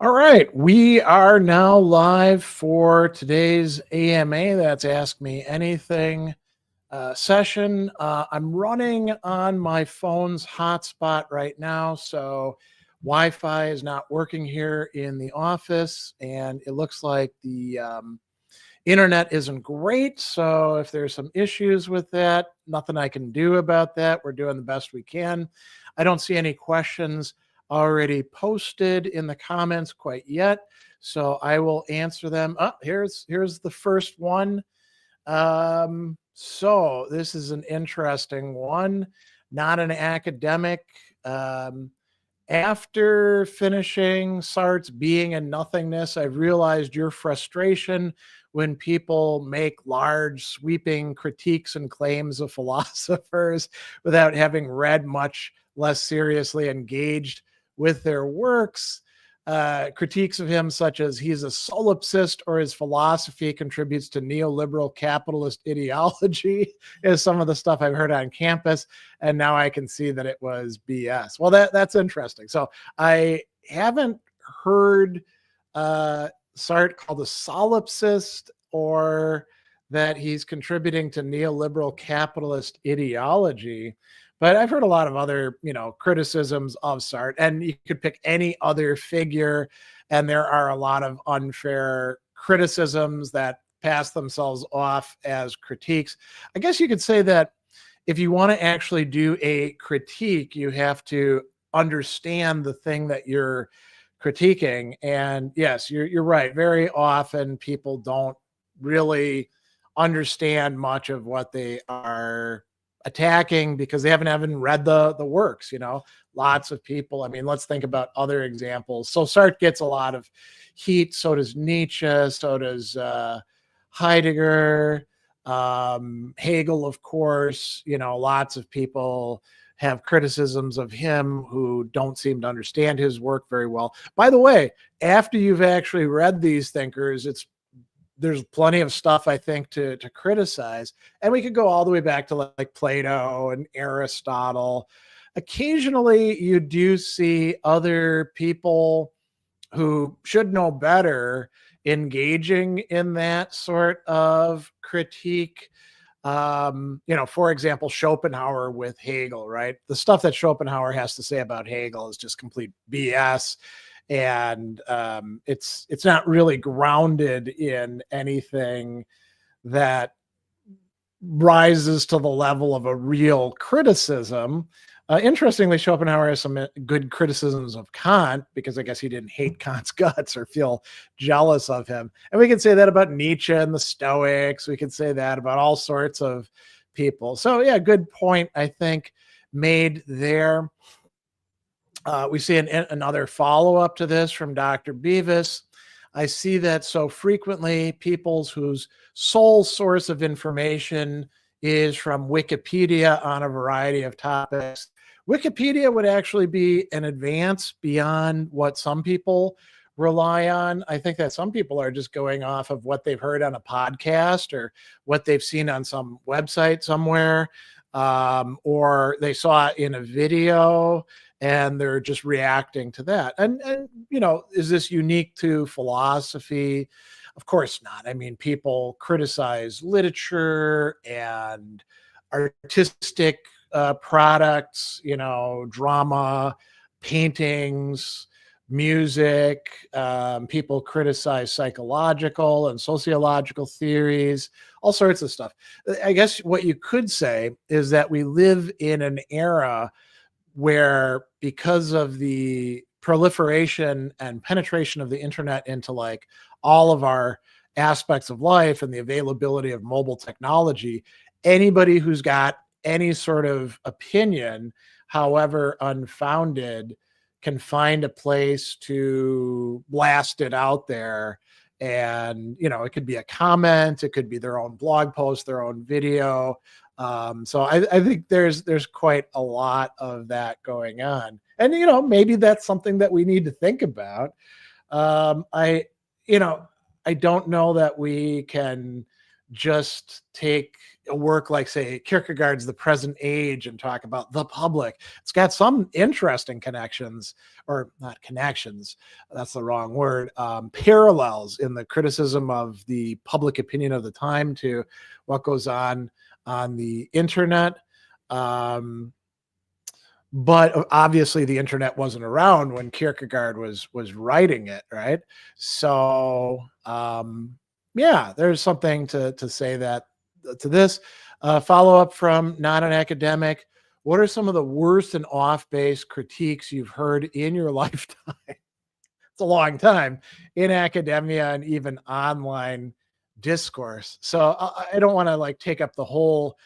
All right, we are now live for today's AMA. That's Ask Me Anything session. I'm running on my phone's hotspot right now, so Wi-Fi is not working here in the office, and it looks like the internet isn't great. So if there's some issues with that, nothing I can do about that. We're doing the best we can. I don't see any questions already posted in the comments quite yet, so I will answer them. Here's the first one. So this is an interesting one, not an academic. After finishing Sartre's Being and Nothingness, I've realized your frustration when people make large, sweeping critiques and claims of philosophers without having read much less seriously engaged with their works. Critiques of him such as he's a solipsist or his philosophy contributes to neoliberal capitalist ideology is some of the stuff I've heard on campus. And now I can see that it was BS. Well, that's interesting. So I haven't heard Sartre called a solipsist or that he's contributing to neoliberal capitalist ideology. But I've heard a lot of other, criticisms of Sartre, and you could pick any other figure, and there are a lot of unfair criticisms that pass themselves off as critiques. I guess you could say that if you want to actually do a critique, you have to understand the thing that you're critiquing. And yes, you're right. Very often people don't really understand much of what they are attacking because they haven't read the works. Lots of people, let's think about other examples. So Sartre gets a lot of heat, so does Nietzsche, so does Heidegger, Hegel, of course. Lots of people have criticisms of him who don't seem to understand his work very well. By the way, after you've actually read these thinkers, there's plenty of stuff I think to criticize, and we could go all the way back to like Plato and Aristotle. Occasionally you do see other people who should know better engaging in that sort of critique. For example, Schopenhauer with Hegel, right? The stuff that Schopenhauer has to say about Hegel is just complete BS. And it's not really grounded in anything that rises to the level of a real criticism. Interestingly, Schopenhauer has some good criticisms of Kant because I guess he didn't hate Kant's guts or feel jealous of him. And we can say that about Nietzsche and the Stoics. We can say that about all sorts of people. So yeah, good point, I think, made there. We see another follow-up to this from Dr. Beavis. I see that so frequently people's whose sole source of information is from Wikipedia on a variety of topics. Wikipedia would actually be an advance beyond what some people rely on. I think that some people are just going off of what they've heard on a podcast or what they've seen on some website somewhere, or they saw it in a video and they're just reacting to that. And is this unique to philosophy? Of course not. People criticize literature and artistic products, drama, paintings, music. People criticize psychological and sociological theories, all sorts of stuff. I guess what you could say is that we live in an era where, because of the proliferation and penetration of the internet into like all of our aspects of life and the availability of mobile technology, anybody who's got any sort of opinion, however unfounded, can find a place to blast it out there. And, it could be a comment, it could be their own blog post, their own video. So I think there's quite a lot of that going on. And, maybe that's something that we need to think about. I don't know that we can just take a work like, say, Kierkegaard's The Present Age and talk about the public. It's got some interesting connections, or not connections, that's the wrong word, parallels in the criticism of the public opinion of the time to what goes on the internet. But obviously the internet wasn't around when Kierkegaard was writing it, right? So yeah, there's something to say that to this. Follow up from not an academic. What are some of the worst and off-base critiques you've heard in your lifetime? It's a long time in academia and even online discourse. So I don't want to like take up the whole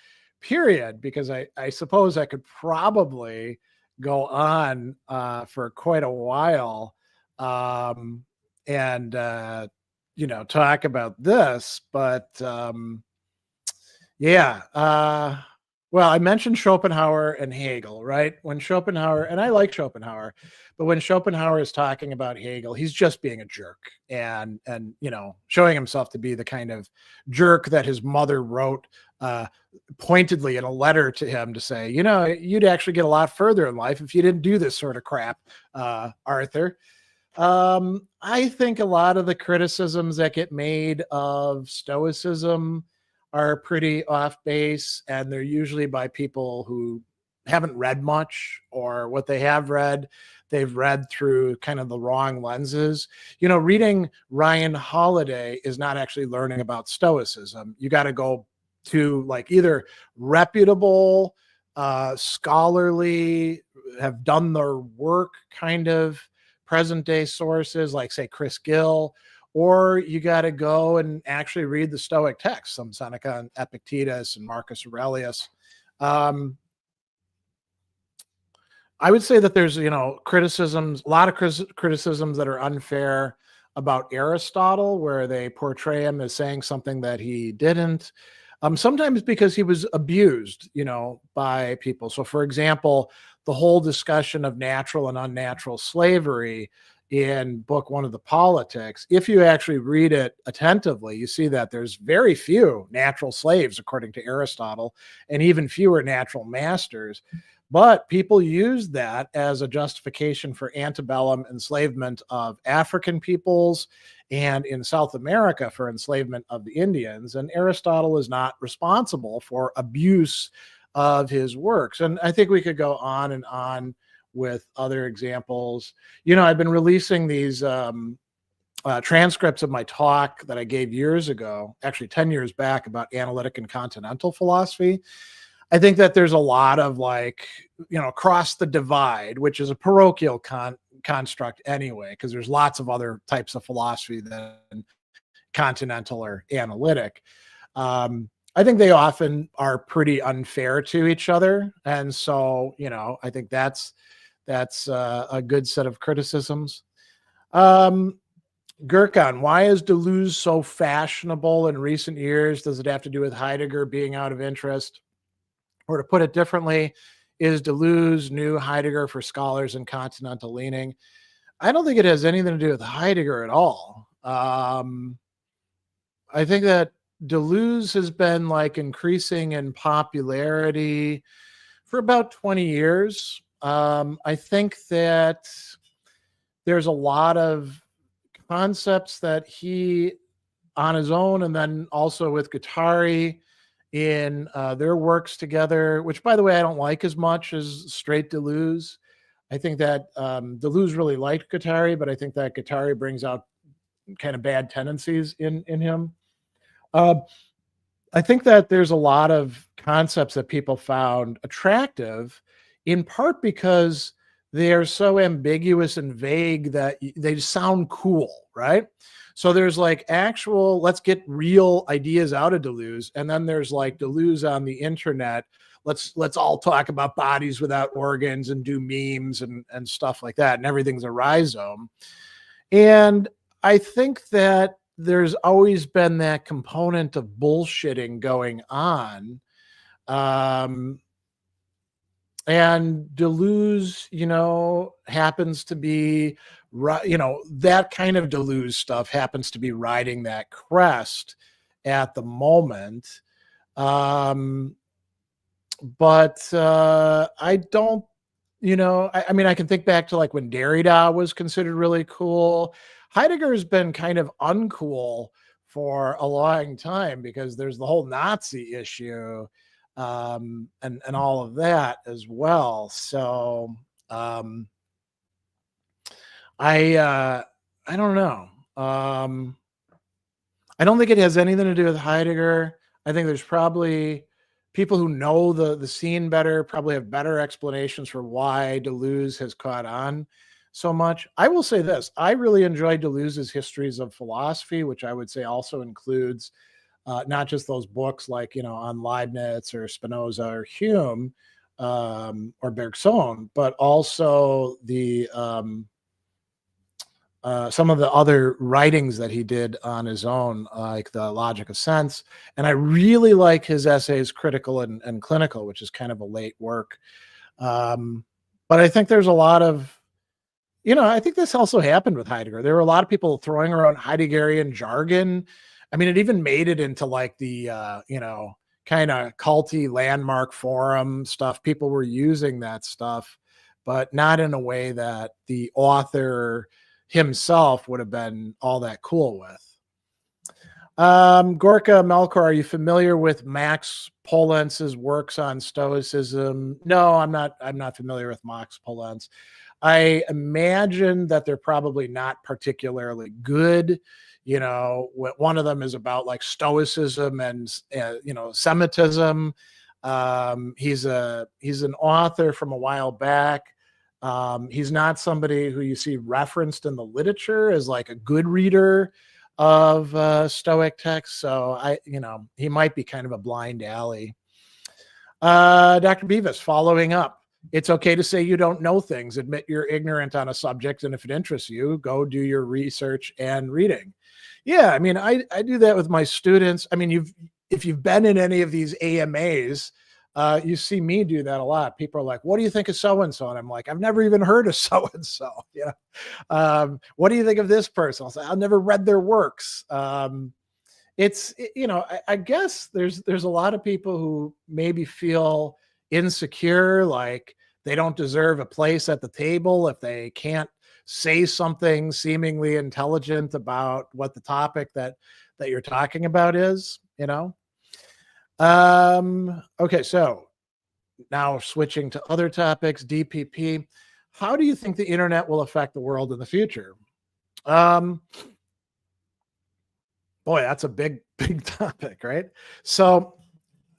period, because I suppose I could probably go on for quite a while and talk about this, but yeah. Well, I mentioned Schopenhauer and Hegel, right? When Schopenhauer, and I like Schopenhauer, but when Schopenhauer is talking about Hegel, he's just being a jerk and showing himself to be the kind of jerk that his mother wrote pointedly in a letter to him to say, you'd actually get a lot further in life if you didn't do this sort of crap, Arthur. I think a lot of the criticisms that get made of Stoicism are pretty off base, and they're usually by people who haven't read much, or what they have read, they've read through kind of the wrong lenses. Reading Ryan Holiday is not actually learning about Stoicism. You got to go to like either reputable, scholarly, have done their work kind of present day sources, like say Chris Gill, or you got to go and actually read the Stoic texts, some Seneca and Epictetus and Marcus Aurelius. I would say that there's, criticisms, a lot of criticisms that are unfair about Aristotle, where they portray him as saying something that he didn't. Sometimes because he was abused, by people. So, for example, the whole discussion of natural and unnatural slavery in book 1 of the Politics, if you actually read it attentively, you see that there's very few natural slaves, according to Aristotle, and even fewer natural masters. But people use that as a justification for antebellum enslavement of African peoples, and in South America for enslavement of the Indians. And Aristotle is not responsible for abuse of his works. And I think we could go on and on with other examples. I've been releasing these transcripts of my talk that I gave years ago, actually 10 years back, about analytic and continental philosophy. I think that there's a lot of cross the divide, which is a parochial construct anyway, because there's lots of other types of philosophy than continental or analytic. I think they often are pretty unfair to each other. And so, I think that's a good set of criticisms. Gurkhan, why is Deleuze so fashionable in recent years? Does it have to do with Heidegger being out of interest? Or to put it differently, is Deleuze new Heidegger for scholars and continental leaning? I don't think it has anything to do with Heidegger at all. I think that Deleuze has been increasing in popularity for about 20 years. I think that there's a lot of concepts that he, on his own, and then also with Guattari in their works together, which, by the way, I don't like as much as straight Deleuze. I think that Deleuze really liked Guattari, but I think that Guattari brings out kind of bad tendencies in him. I think that there's a lot of concepts that people found attractive, in part because they are so ambiguous and vague that they sound cool, right? So there's actual, let's get real ideas out of Deleuze. And then there's Deleuze on the internet. Let's all talk about bodies without organs and do memes and stuff like that. And everything's a rhizome. And I think that there's always been that component of bullshitting going on. And Deleuze, happens to be, that kind of Deleuze stuff happens to be riding that crest. at the moment. But I don't, I mean, I can think back to like when Derrida was considered really cool. Heidegger's been kind of uncool for a long time because there's the whole Nazi issue, and all of that as well. So I don't know. I don't think it has anything to do with Heidegger. I think there's probably people who know the scene better, probably have better explanations for why Deleuze has caught on so much. I will say this. I really enjoy Deleuze's histories of philosophy, which I would say also includes not just those books like, on Leibniz or Spinoza or Hume, or Bergson, but also the some of the other writings that he did on his own, like The Logic of Sense. And I really like his essays, Critical and Clinical, which is kind of a late work. But I think there's a lot of, I think this also happened with Heidegger. There were a lot of people throwing around Heideggerian jargon. I mean, it even made it into like the, kind of culty landmark forum stuff. People were using that stuff, but not in a way that the author himself would have been all that cool with. Gorka Melkor, are you familiar with Max Polentz's works on Stoicism? No, I'm not familiar with Max Polenz. I imagine that they're probably not particularly good. One of them is about like Stoicism and Semitism. He's an author from a while back. He's not somebody who you see referenced in the literature as like a good reader of Stoic texts. So he might be kind of a blind alley. Dr. Beavis, following up. It's okay to say you don't know things. Admit you're ignorant on a subject, and if it interests you, go do your research and reading. Yeah, I mean, I do that with my students. I mean, if you've been in any of these AMAs, you see me do that a lot. People are like, what do you think of so-and-so? And I'm like, I've never even heard of so-and-so. What do you think of this person? I'll say, I've never read their works. I guess there's a lot of people who maybe feel insecure, like they don't deserve a place at the table if they can't say something seemingly intelligent about what the topic that you're talking about is, Okay, so now switching to other topics, DPP. How do you think the internet will affect the world in the future? Boy, that's a big topic, right? So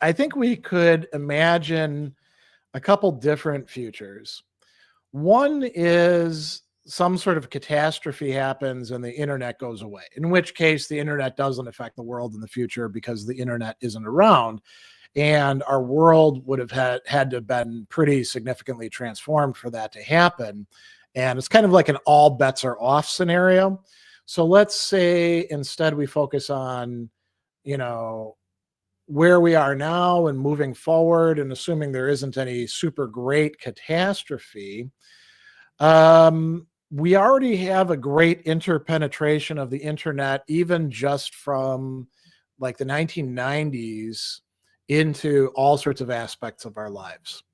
I think we could imagine a couple different futures. One is some sort of catastrophe happens and the internet goes away, in which case the internet doesn't affect the world in the future because the internet isn't around. And our world would have had to have been pretty significantly transformed for that to happen. And it's kind of like an all bets are off scenario. So let's say instead we focus on, where we are now and moving forward, and assuming there isn't any super great catastrophe. We already have a great interpenetration of the internet, even just from like the 1990s into all sorts of aspects of our lives.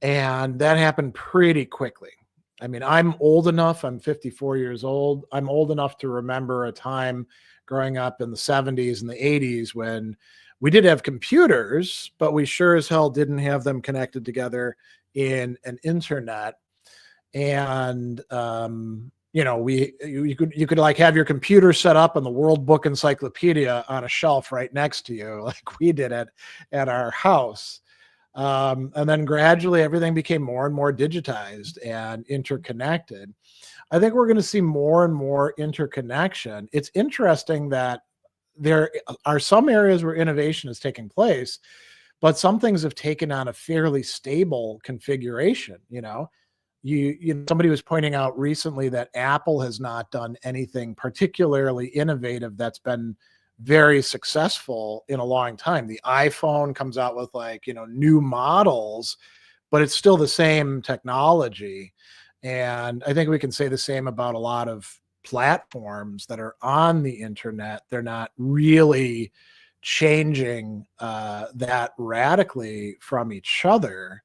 And that happened pretty quickly. I mean, I'm old enough, I'm 54 years old. I'm old enough to remember a time growing up in the 70s and the 80s when we did have computers, but we sure as hell didn't have them connected together in an internet. And you could like have your computer set up and the World Book Encyclopedia on a shelf right next to you, like we did at our house. And then gradually everything became more and more digitized and interconnected. I think we're going to see more and more interconnection. It's interesting that there are some areas where innovation is taking place, but some things have taken on a fairly stable configuration. Somebody was pointing out recently that Apple has not done anything particularly innovative that's been very successful in a long time. The iPhone comes out with new models, but it's still the same technology. And I think we can say the same about a lot of platforms that are on the internet, they're not really changing that radically from each other.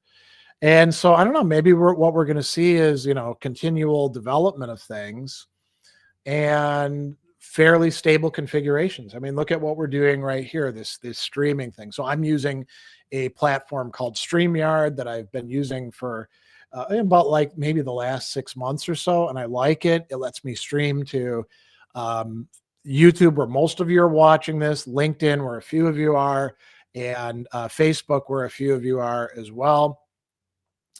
And so I don't know, maybe what we're going to see is, continual development of things and fairly stable configurations. I mean, look at what we're doing right here, this streaming thing. So I'm using a platform called StreamYard that I've been using for about like maybe the last 6 months or so, and I like it. It lets me stream to YouTube, where most of you are watching this, LinkedIn, where a few of you are, and Facebook, where a few of you are as well.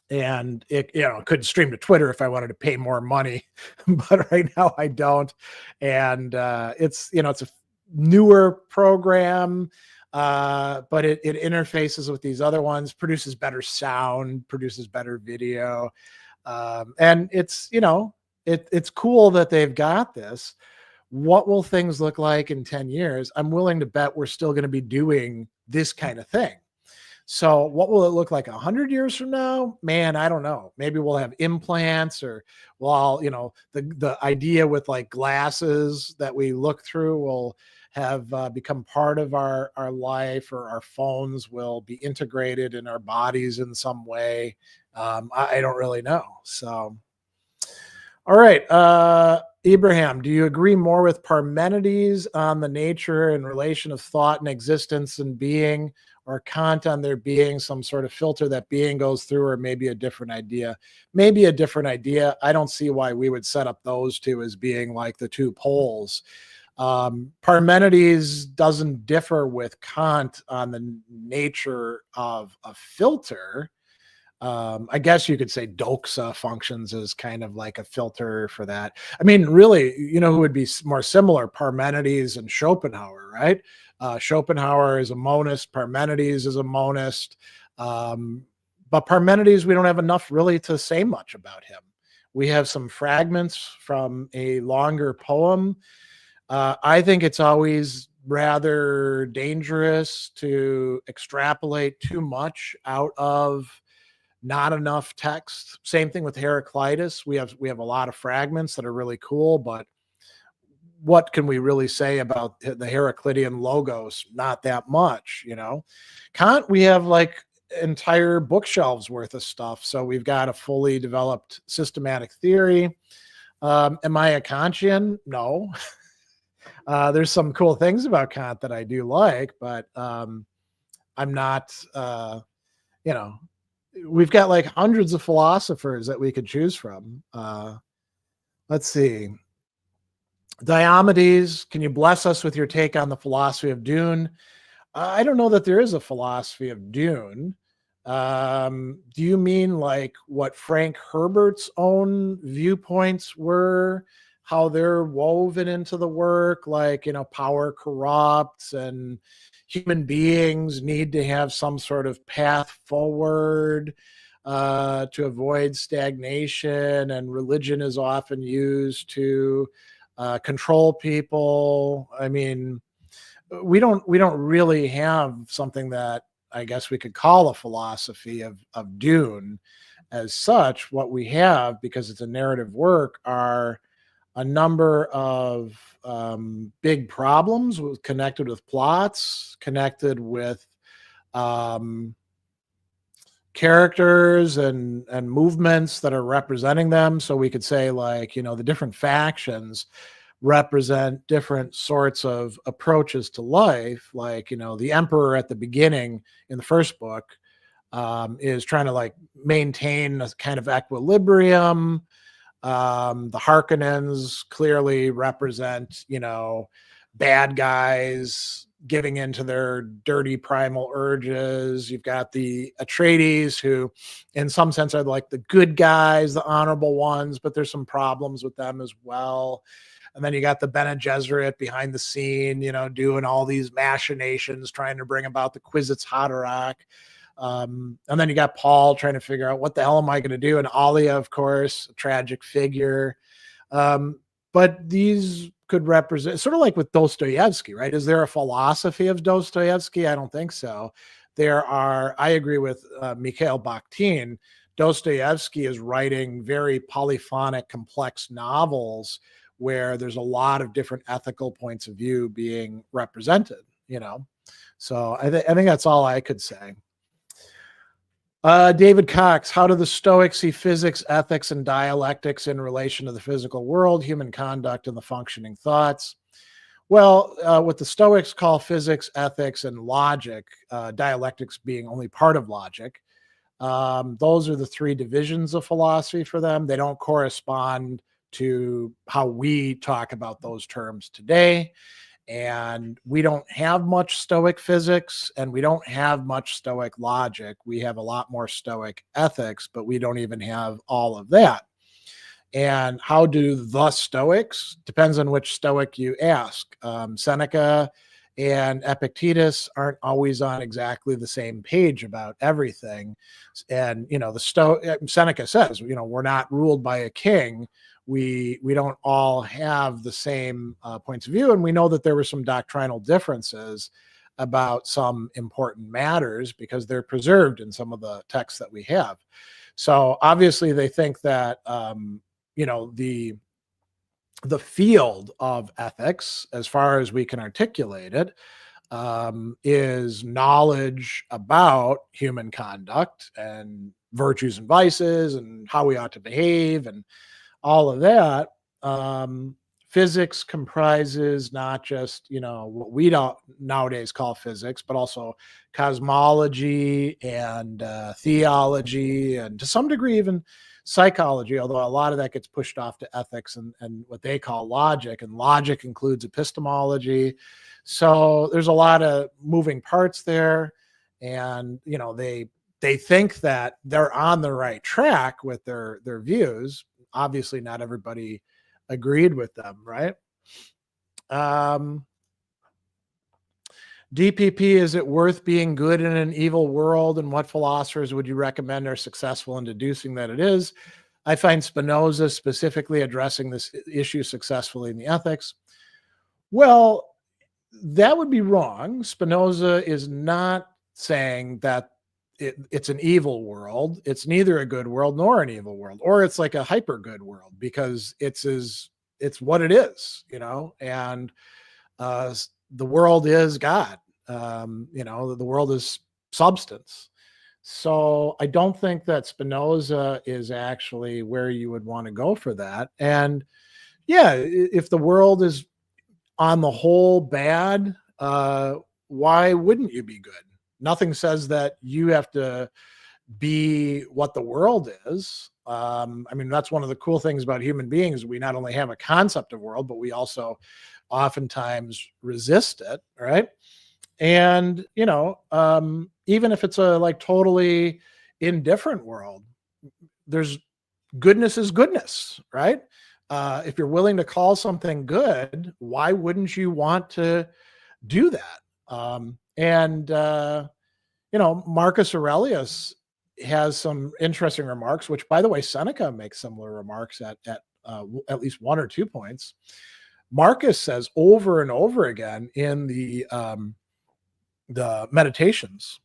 And it could stream to Twitter if I wanted to pay more money, but right now I don't. And it's a newer program, but it interfaces with these other ones, produces better sound, produces better video, and it's it's cool that they've got this. What will things look like in 10 years? I'm willing to bet we're still going to be doing this kind of thing. So what will it look like 100 years from now? Man, I don't know. Maybe we'll have implants, or the idea with like glasses that we look through will have become part of our life, or our phones will be integrated in our bodies in some way. I don't really know. So, all right. Ibrahim, do you agree more with Parmenides on the nature and relation of thought and existence and being, or Kant on there being some sort of filter that being goes through, or maybe a different idea? Maybe a different idea. I don't see why we would set up those two as being like the two poles. Parmenides doesn't differ with Kant on the nature of a filter. I guess you could say doxa functions as kind of like a filter for that. I mean, really, who would be more similar? Parmenides and Schopenhauer, right? Schopenhauer is a monist. Parmenides is a monist. But Parmenides, we don't have enough really to say much about him. We have some fragments from a longer poem. I think it's always rather dangerous to extrapolate too much out of not enough text. Same thing with Heraclitus. We have a lot of fragments that are really cool, but what can we really say about the Heraclitean logos? Not that much, Kant, we have like entire bookshelves worth of stuff. So we've got a fully developed systematic theory. Am I a Kantian? No. There's some cool things about Kant that I do like, but I'm not, we've got like hundreds of philosophers that we could choose from. Let's see. Diomedes, can you bless us with your take on the philosophy of Dune? I don't know that there is a philosophy of Dune. Do you mean like what Frank Herbert's own viewpoints were, how they're woven into the work, like, power corrupts and human beings need to have some sort of path forward to avoid stagnation, and religion is often used to control people? I mean, we don't really have something that I guess we could call a philosophy of Dune as such. What we have, because it's a narrative work, are a number of big problems connected with plots, connected with characters and movements that are representing them. So we could say, like, the different factions represent different sorts of approaches to life. Like, the emperor at the beginning in the first book is trying to like maintain a kind of equilibrium. The Harkonnens clearly represent, bad guys giving into their dirty primal urges. You've got the Atreides, who in some sense are like the good guys, the honorable ones, but there's some problems with them as well. And then you got the Bene Gesserit behind the scene, doing all these machinations, trying to bring about the Kwisatz Haderach. And then you got Paul trying to figure out what the hell am I going to do? And Alia, of course, a tragic figure. But these could represent, sort of like with Dostoevsky, right? Is there a philosophy of Dostoevsky? I don't think so. I agree with Mikhail Bakhtin. Dostoevsky is writing very polyphonic, complex novels where there's a lot of different ethical points of view being represented, So I think that's all I could say. David Cox, how do the Stoics see physics, ethics, and dialectics in relation to the physical world, human conduct, and the functioning thoughts? Well, what the Stoics call physics, ethics, and logic, dialectics being only part of logic, those are the three divisions of philosophy for them. They don't correspond to how we talk about those terms today. And we don't have much Stoic physics, and we don't have much Stoic logic. We have a lot more Stoic ethics, but we don't even have all of that. And how do the Stoics? Depends on which Stoic you ask. Seneca and Epictetus aren't always on exactly the same page about everything. And, Seneca says, we're not ruled by a king. We don't all have the same points of view. And we know that there were some doctrinal differences about some important matters because they're preserved in some of the texts that we have. So obviously they think that, the field of ethics, as far as we can articulate it, is knowledge about human conduct and virtues and vices and how we ought to behave and all of that. Physics comprises not just, what we don't nowadays call physics, but also cosmology and theology, and to some degree even psychology, although a lot of that gets pushed off to ethics and what they call logic, and logic includes epistemology. So there's a lot of moving parts there, and they think that they're on the right track with their views. Obviously not everybody agreed with them, right? DPP, is it worth being good in an evil world? And what philosophers would you recommend are successful in deducing that it is? I find Spinoza specifically addressing this issue successfully in the Ethics. Well, that would be wrong. Spinoza is not saying that it's an evil world. It's neither a good world nor an evil world, or it's like a hyper good world, because it's what it is, and the world is God. The world is substance. So I don't think that Spinoza is actually where you would want to go for that. And yeah, if the world is on the whole bad, why wouldn't you be good? Nothing says that you have to be what the world is. That's one of the cool things about human beings. We not only have a concept of world, but we also oftentimes resist it, right? And, even if it's a totally indifferent world, there's goodness is goodness, right? If you're willing to call something good, why wouldn't you want to do that? Marcus Aurelius has some interesting remarks, which, by the way, Seneca makes similar remarks at least one or 2 points. Marcus says over and over again in the Meditations,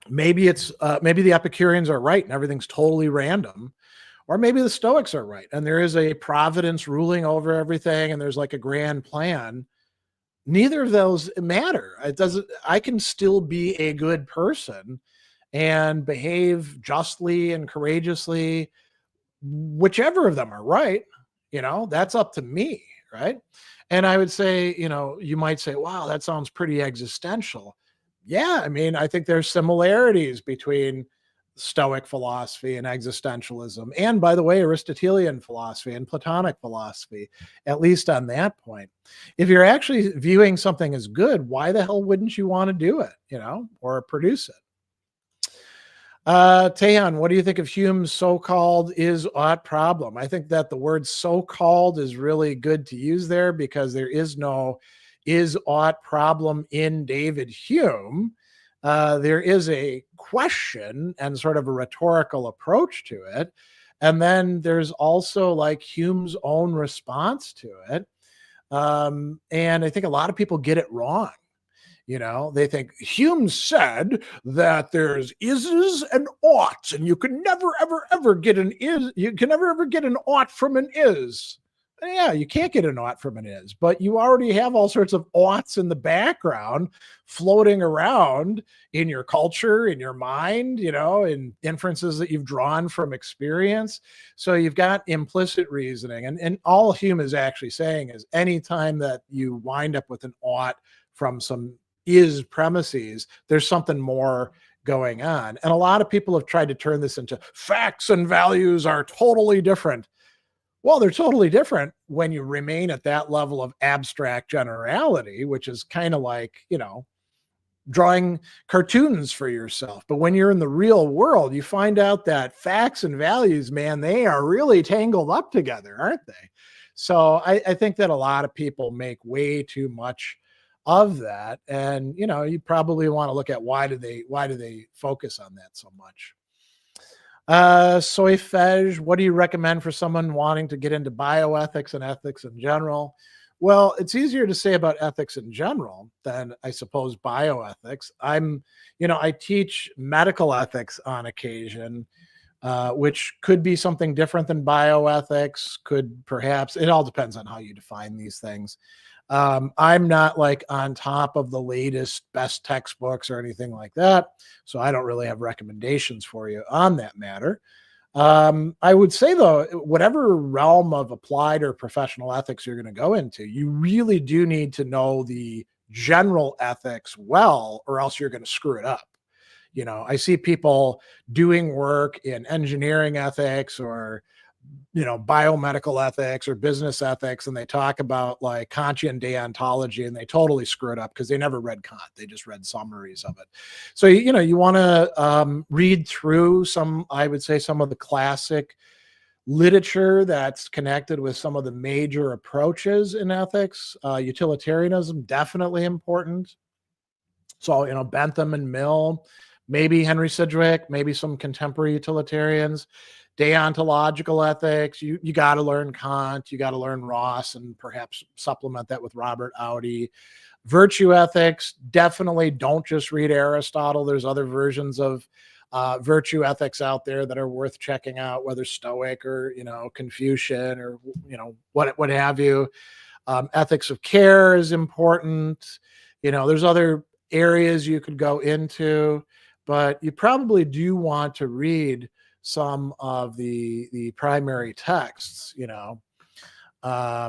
maybe the Epicureans are right and everything's totally random, or maybe the Stoics are right and there is a providence ruling over everything and there's like a grand plan. Neither of those matter. I can still be a good person and behave justly and courageously. Whichever of them are right, that's up to me, right? And I would say, you might say, wow, that sounds pretty existential. Yeah, I think there's similarities between Stoic philosophy and existentialism, and, by the way, Aristotelian philosophy and Platonic philosophy, at least on that point. If you're actually viewing something as good, why the hell wouldn't you want to do it, or produce it? Tehan, what do you think of Hume's so-called is-ought problem? I think that the word so-called is really good to use there, because there is no is-ought problem in David Hume. There is a question and sort of a rhetorical approach to it. And then there's also Hume's own response to it. And I think a lot of people get it wrong. They think Hume said that there's ises and oughts, and you can never, ever, ever get an is. You can never, ever get an ought from an is. Yeah, you can't get an ought from an is, but you already have all sorts of oughts in the background floating around in your culture, in your mind, in inferences that you've drawn from experience. So you've got implicit reasoning. And all Hume is actually saying is anytime that you wind up with an ought from some is premises, there's something more going on. And a lot of people have tried to turn this into facts and values are totally different. Well, they're totally different when you remain at that level of abstract generality, which is kind of like, drawing cartoons for yourself. But when you're in the real world, you find out that facts and values, man, they are really tangled up together, aren't they? So I think that a lot of people make way too much of that. And, you probably want to look at why do they focus on that so much? Soifej, what do you recommend for someone wanting to get into bioethics and ethics in general? Well, it's easier to say about ethics in general than I suppose bioethics. I teach medical ethics on occasion, which could be something different than bioethics, it all depends on how you define these things. I'm not like on top of the latest best textbooks or anything like that, so I don't really have recommendations for you on that matter. I would say, though, whatever realm of applied or professional ethics you're going to go into, you really do need to know the general ethics well, or else you're going to screw it up. I see people doing work in engineering ethics or biomedical ethics or business ethics, and they talk about like Kantian deontology, and they totally screw it up because they never read Kant. They just read summaries of it. So, you want to read through I would say some of the classic literature that's connected with some of the major approaches in ethics. Utilitarianism, definitely important. So, Bentham and Mill, maybe Henry Sidgwick, maybe some contemporary utilitarians. Deontological ethics, you got to learn Kant, you got to learn Ross, and perhaps supplement that with Robert Audi. Virtue ethics, definitely don't just read Aristotle. There's other versions of virtue ethics out there that are worth checking out, whether Stoic or Confucian or what have you. Ethics of care is important. There's other areas you could go into, but you probably do want to read some of the primary texts. All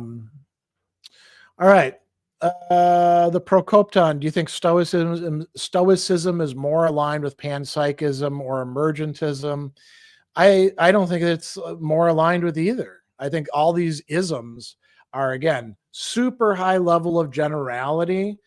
right. The Procopton, do you think Stoicism is more aligned with panpsychism or emergentism? I don't think it's more aligned with either. I think all these isms are, again, super high level of generality.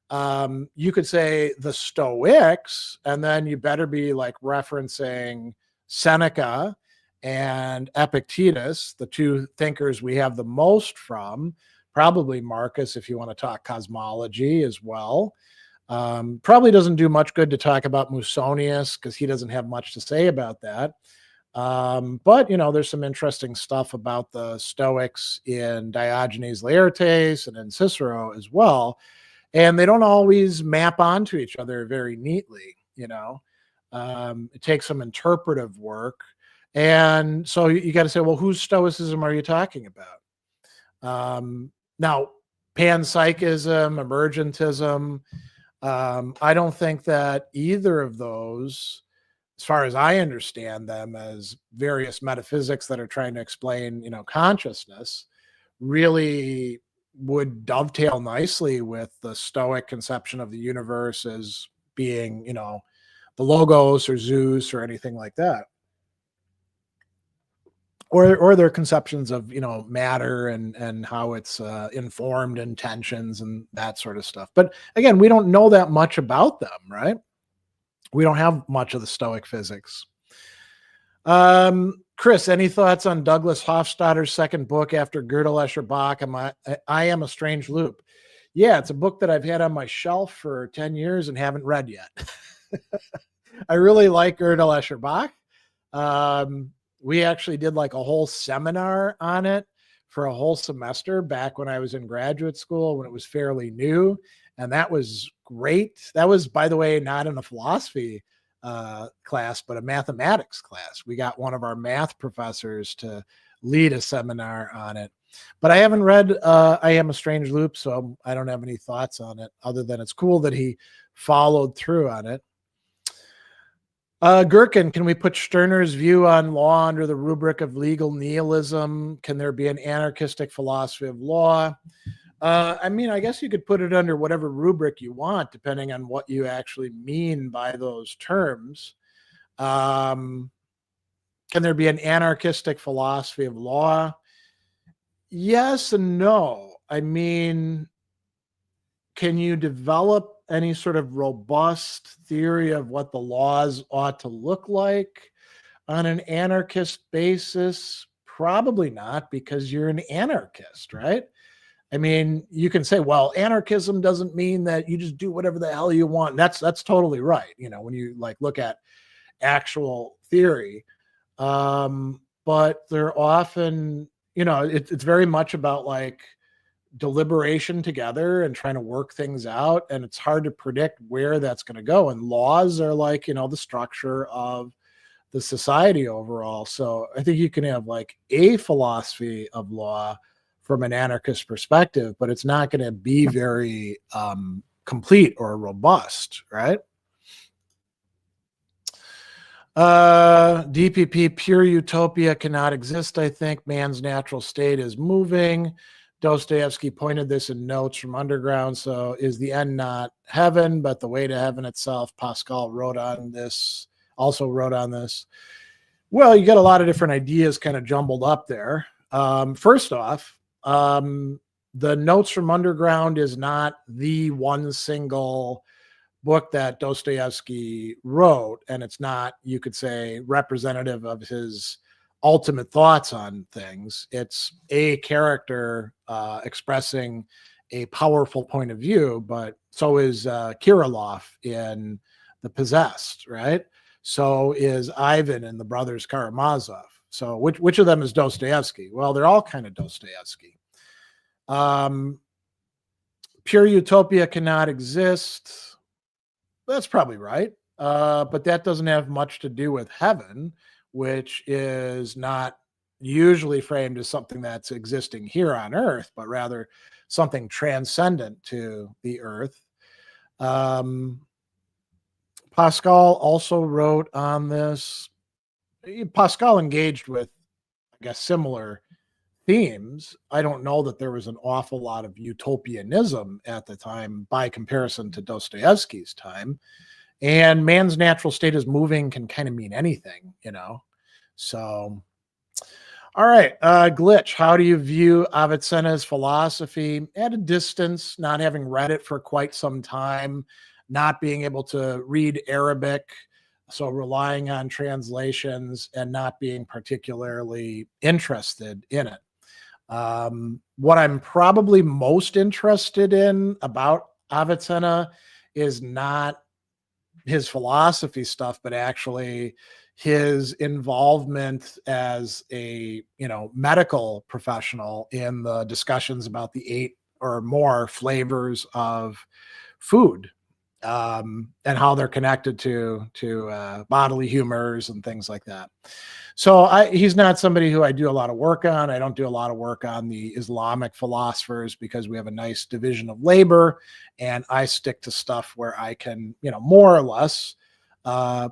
You could say the Stoics, and then you better be like referencing Seneca and Epictetus, the two thinkers we have the most from. Probably Marcus, if you want to talk cosmology as well. Probably doesn't do much good to talk about Musonius because he doesn't have much to say about that. But, there's some interesting stuff about the Stoics in Diogenes Laertes and in Cicero as well. And they don't always map onto each other very neatly, It takes some interpretive work. And so you got to say, well, whose Stoicism are you talking about? Now, panpsychism, emergentism, I don't think that either of those, as far as I understand them as various metaphysics that are trying to explain, consciousness, really would dovetail nicely with the Stoic conception of the universe as being, the logos or Zeus or anything like that. Or their conceptions of matter and how it's informed intentions and that sort of stuff. But again, we don't know that much about them, right? We don't have much of the Stoic physics. Chris, any thoughts on Douglas Hofstadter's second book after Gödel, Escher, Bach? I Am a Strange Loop. Yeah, it's a book that I've had on my shelf for 10 years and haven't read yet. I really like Gödel, Escher, Bach. We actually did like a whole seminar on it for a whole semester back when I was in graduate school, when it was fairly new. And that was great. That was, by the way, not in a philosophy class, but a mathematics class. We got one of our math professors to lead a seminar on it. But I haven't read I Am a Strange Loop, so I don't have any thoughts on it other than it's cool that he followed through on it. Gherkin, can we put Stirner's view on law under the rubric of legal nihilism? Can there be an anarchistic philosophy of law? I mean, I guess you could put it under whatever rubric you want, depending on what you actually mean by those terms. Can there be an anarchistic philosophy of law? Yes and no. I mean, can you develop any sort of robust theory of what the laws ought to look like on an anarchist basis? Probably not, because you're an anarchist, right? I mean, you can say, well, anarchism doesn't mean that you just do whatever the hell you want. That's totally right. You know, when you like look at actual theory, but they're often, you know, it's very much about like deliberation together and trying to work things out. And it's hard to predict where that's going to go. And laws are like, you know, the structure of the society overall. So I think you can have like a philosophy of law from an anarchist perspective, but it's not going to be very complete or robust, right? DPP, pure utopia cannot exist. I think man's natural state is moving. Dostoevsky pointed this in notes from Underground. So is the end not heaven, but the way to heaven itself? Pascal wrote on this, also wrote on this. Well, you got a lot of different ideas kind of jumbled up there. First off, the notes from Underground is not the one single book that Dostoevsky wrote, and it's not, you could say, representative of his ultimate thoughts on things. It's a character expressing a powerful point of view, but so is Kirillov in The Possessed, right? So is Ivan in The Brothers Karamazov. So which of them is Dostoevsky? Well, they're all kind of Dostoevsky. Pure utopia cannot exist. That's probably right. But that doesn't have much to do with heaven, which is not usually framed as something that's existing here on earth, but rather something transcendent to the earth. Pascal also wrote on this. Pascal engaged with, I guess, similar themes. I don't know that there was an awful lot of utopianism at the time by comparison to Dostoevsky's time. And man's natural state is moving can kind of mean anything, you know. So, all right, Glitch, how do you view Avicenna's philosophy at a distance, not having read it for quite some time, not being able to read Arabic, so relying on translations and not being particularly interested in it? What I'm probably most interested in about Avicenna is not his philosophy stuff, but actually his involvement as a, you know, medical professional in the discussions about the 8 or more flavors of food, and how they're connected to bodily humors and things like that. So he's not somebody who I do a lot of work on. I don't do a lot of work on the Islamic philosophers because we have a nice division of labor, and I stick to stuff where I can, you know, more or less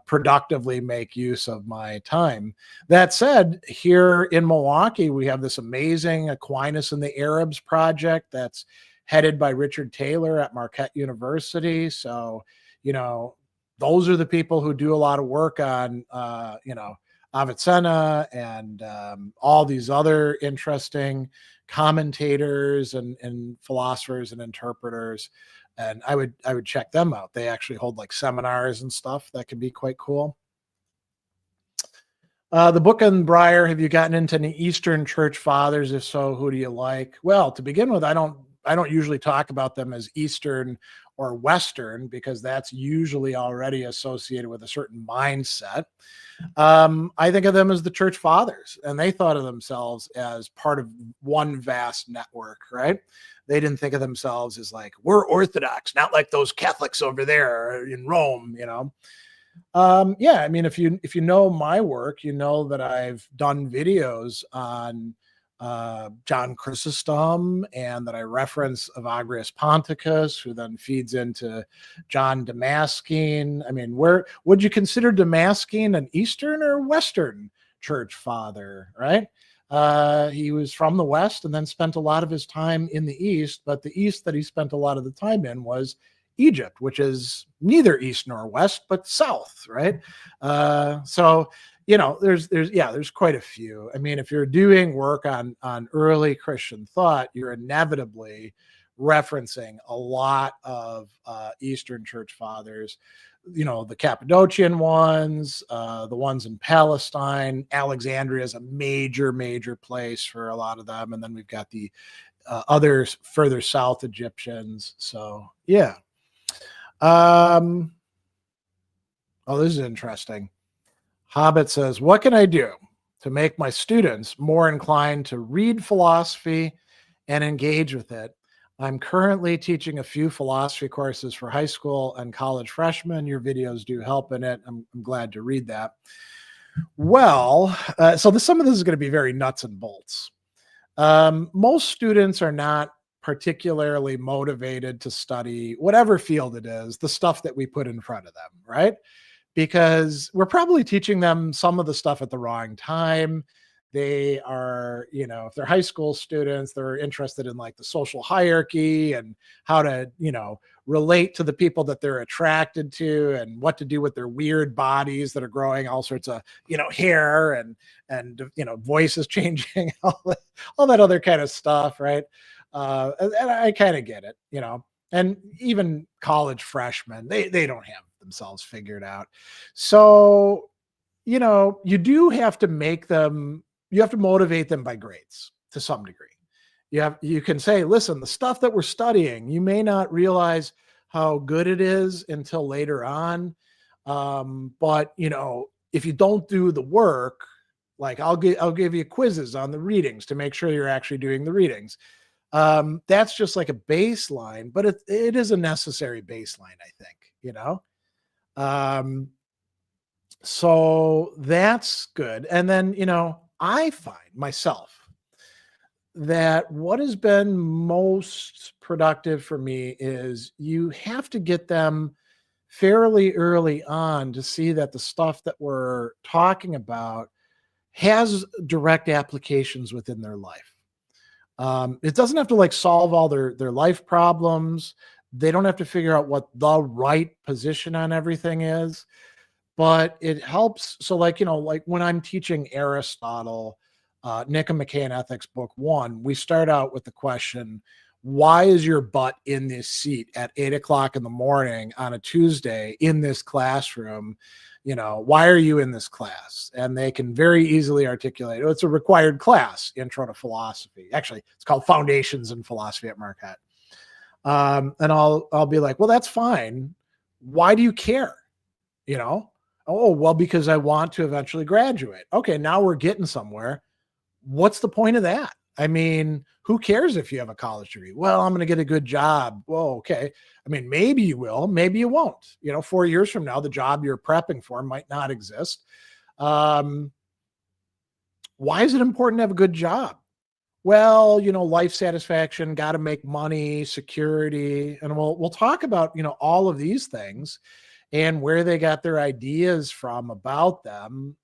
productively make use of my time. That said, here in Milwaukee, we have this amazing Aquinas and the Arabs project that's headed by Richard Taylor at Marquette University. So, you know, those are the people who do a lot of work on, you know, Avicenna and all these other interesting commentators and philosophers and interpreters. And I would check them out. They actually hold like seminars and stuff that can be quite cool. The Book and Briar, have you gotten into any Eastern Church Fathers? If so, who do you like? Well, to begin with, I I don't usually talk about them as Eastern or Western, because that's usually already associated with a certain mindset. I think of them as the church fathers, and they thought of themselves as part of one vast network, right? They didn't think of themselves as like, we're Orthodox, not like those Catholics over there in Rome, you know? Yeah, I mean, if you know my work, you know that I've done videos on John Chrysostom, and that I reference Evagrius Ponticus, who then feeds into John Damascene. I mean, where would you consider Damascene an Eastern or Western church father, right? He was from the West and then spent a lot of his time in the East, but the East that he spent a lot of the time in was Egypt, which is neither East nor West, but South, right? So, you know, there's quite a few. I mean, if you're doing work on early Christian thought, you're inevitably referencing a lot of Eastern church fathers. You know, the Cappadocian ones, the ones in Palestine. Alexandria is a major place for a lot of them, and then we've got the others further south Egyptians. So yeah. Oh, this is interesting. Hobbit says, what can I do to make my students more inclined to read philosophy and engage with it? I'm currently teaching a few philosophy courses for high school and college freshmen. Your videos do help in it. I'm glad to read that. Well, some of this is going to be very nuts and bolts. Most students are not particularly motivated to study whatever field it is, the stuff that we put in front of them, right? Because we're probably teaching them some of the stuff at the wrong time. They are, you know, if they're high school students, they're interested in like the social hierarchy and how to, you know, relate to the people that they're attracted to and what to do with their weird bodies that are growing all sorts of, you know, hair and, you know, voices changing, all that other kind of stuff, right? And I kind of get it, you know, and even college freshmen, they don't have themselves figured out. So, you know, you do have to you have to motivate them by grades to some degree. You can say, listen, the stuff that we're studying, you may not realize how good it is until later on. But you know, if you don't do the work, like I'll give you quizzes on the readings to make sure you're actually doing the readings. That's just like a baseline, but it is a necessary baseline, I think, you know? So that's good. And then, you know, I find myself that what has been most productive for me is you have to get them fairly early on to see that the stuff that we're talking about has direct applications within their life. It doesn't have to like solve all their life problems. They don't have to figure out what the right position on everything is, but it helps. So like, you know, like when I'm teaching Aristotle, Nicomachean Ethics Book 1, we start out with the question, why is your butt in this seat at 8:00 in the morning on a Tuesday in this classroom? You know, why are you in this class? And they can very easily articulate, oh, it's a required class, Intro to Philosophy. Actually, it's called Foundations in Philosophy at Marquette. And I'll be like, well, that's fine. Why do you care? You know, oh, well, because I want to eventually graduate. Okay, now we're getting somewhere. What's the point of that? I mean, who cares if you have a college degree? Well, I'm going to get a good job. Well, okay. I mean, maybe you will, maybe you won't. You know, 4 years from now, the job you're prepping for might not exist. Why is it important to have a good job? Well, you know, life satisfaction, got to make money, security, and we'll talk about, you know, all of these things and where they got their ideas from about them.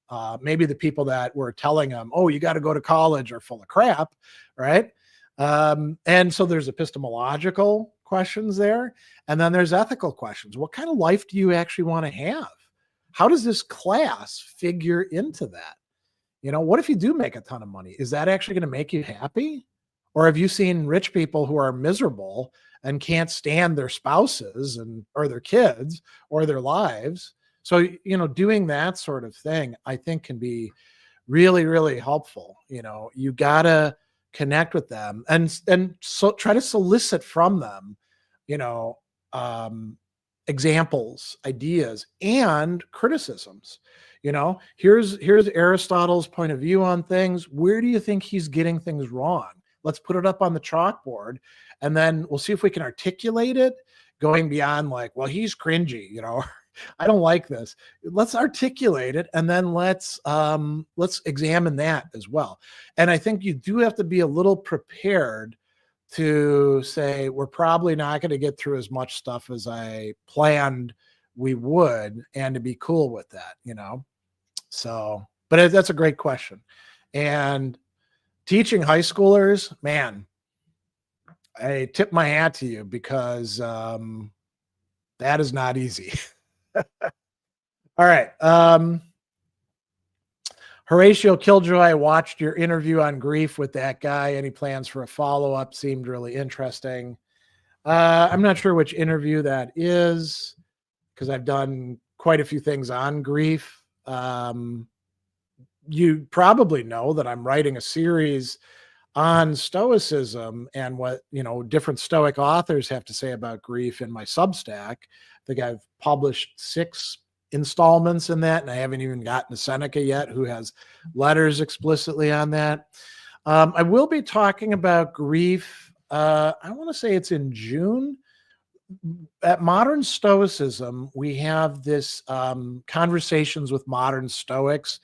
Maybe the people that were telling them, oh, you got to go to college are full of crap, right? And so there's epistemological questions there. And then there's ethical questions. What kind of life do you actually want to have? How does this class figure into that? You know, what if you do make a ton of money? Is that actually going to make you happy? Or have you seen rich people who are miserable and can't stand their spouses or their kids or their lives? So, you know, doing that sort of thing, I think can be really, really helpful. You know, you gotta connect with them, and so try to solicit from them, you know, examples, ideas, and criticisms. You know, here's Aristotle's point of view on things. Where do you think he's getting things wrong? Let's put it up on the chalkboard, and then we'll see if we can articulate it, going beyond like, well, he's cringy, you know, I don't like this. Let's articulate it, and then let's examine that as well. And I think you do have to be a little prepared to say, we're probably not going to get through as much stuff as I planned we would, and to be cool with that, you know? So, but that's a great question. And teaching high schoolers, man, I tip my hat to you, because that is not easy. All right. Horatio Killjoy, I watched your interview on grief with that guy. Any plans for a follow-up? Seemed really interesting. I'm not sure which interview that is, because I've done quite a few things on grief. You probably know that I'm writing a series on Stoicism and what, you know, different Stoic authors have to say about grief in my Substack. I think I've published 6 installments in that, and I haven't even gotten to Seneca yet, who has letters explicitly on that. I will be talking about grief. I want to say it's in June. At Modern Stoicism, we have this conversations with modern Stoics,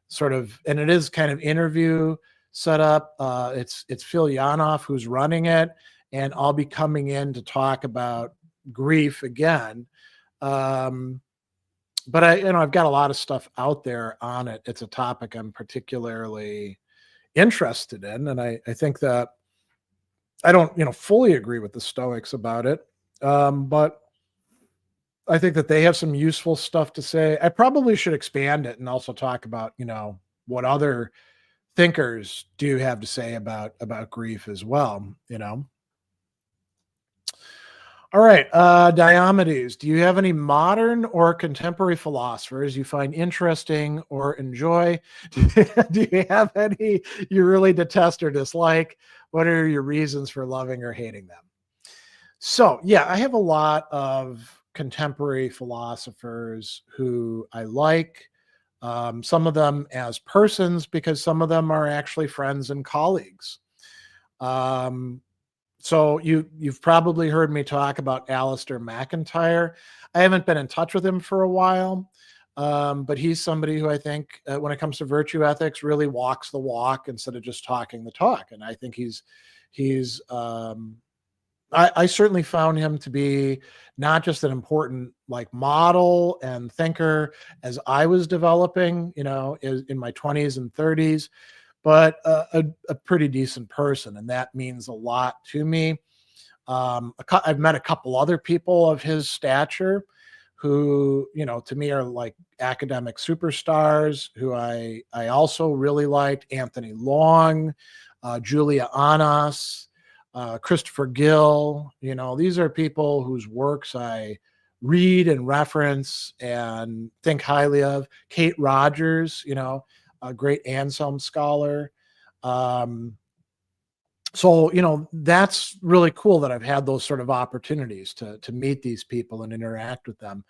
sort of, and it is kind of interview set up. It's Phil Yanoff who's running it, and I'll be coming in to talk about grief again. But I've got a lot of stuff out there on it. It's a topic I'm particularly interested in, and I think that I don't, fully agree with the Stoics about it, but I think that they have some useful stuff to say. I probably should expand it and also talk about, what other thinkers do have to say about grief as well, All right, Diomedes, do you have any modern or contemporary philosophers you find interesting or enjoy? Do you have any you really detest or dislike? What are your reasons for loving or hating them? So, yeah, I have a lot of contemporary philosophers who I like. Some of them as persons, because some of them are actually friends and colleagues. So you've probably heard me talk about Alistair McIntyre. I haven't been in touch with him for a while, but he's somebody who I think, when it comes to virtue ethics, really walks the walk instead of just talking the talk. And I think I certainly found him to be not just an important model and thinker as I was developing, in my 20s and 30s, but a pretty decent person. And that means a lot to me. I've met a couple other people of his stature who, to me are like academic superstars who I also really liked. Anthony Long, Julia Annas, Christopher Gill. These are people whose works I read and reference and think highly of. Kate Rogers, a great Anselm scholar. So, that's really cool that I've had those sort of opportunities to meet these people and interact with them.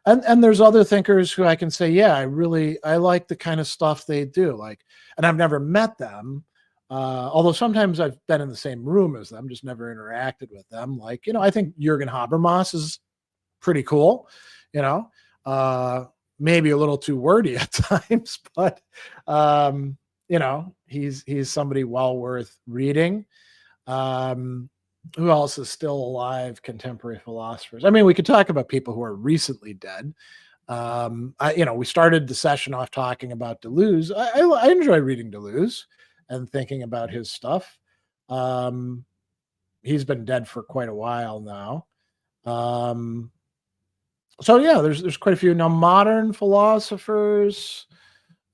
And there's other thinkers who I can say, yeah, I like the kind of stuff they do. And I've never met them. Although sometimes I've been in the same room as them, just never interacted with them. I think Jürgen Habermas is pretty cool, maybe a little too wordy at times, but, he's somebody well worth reading. Who else is still alive? Contemporary philosophers. I mean, we could talk about people who are recently dead. We started the session off talking about Deleuze. I enjoy reading Deleuze and thinking about his stuff. He's been dead for quite a while now. So yeah, there's quite a few. Now, modern philosophers,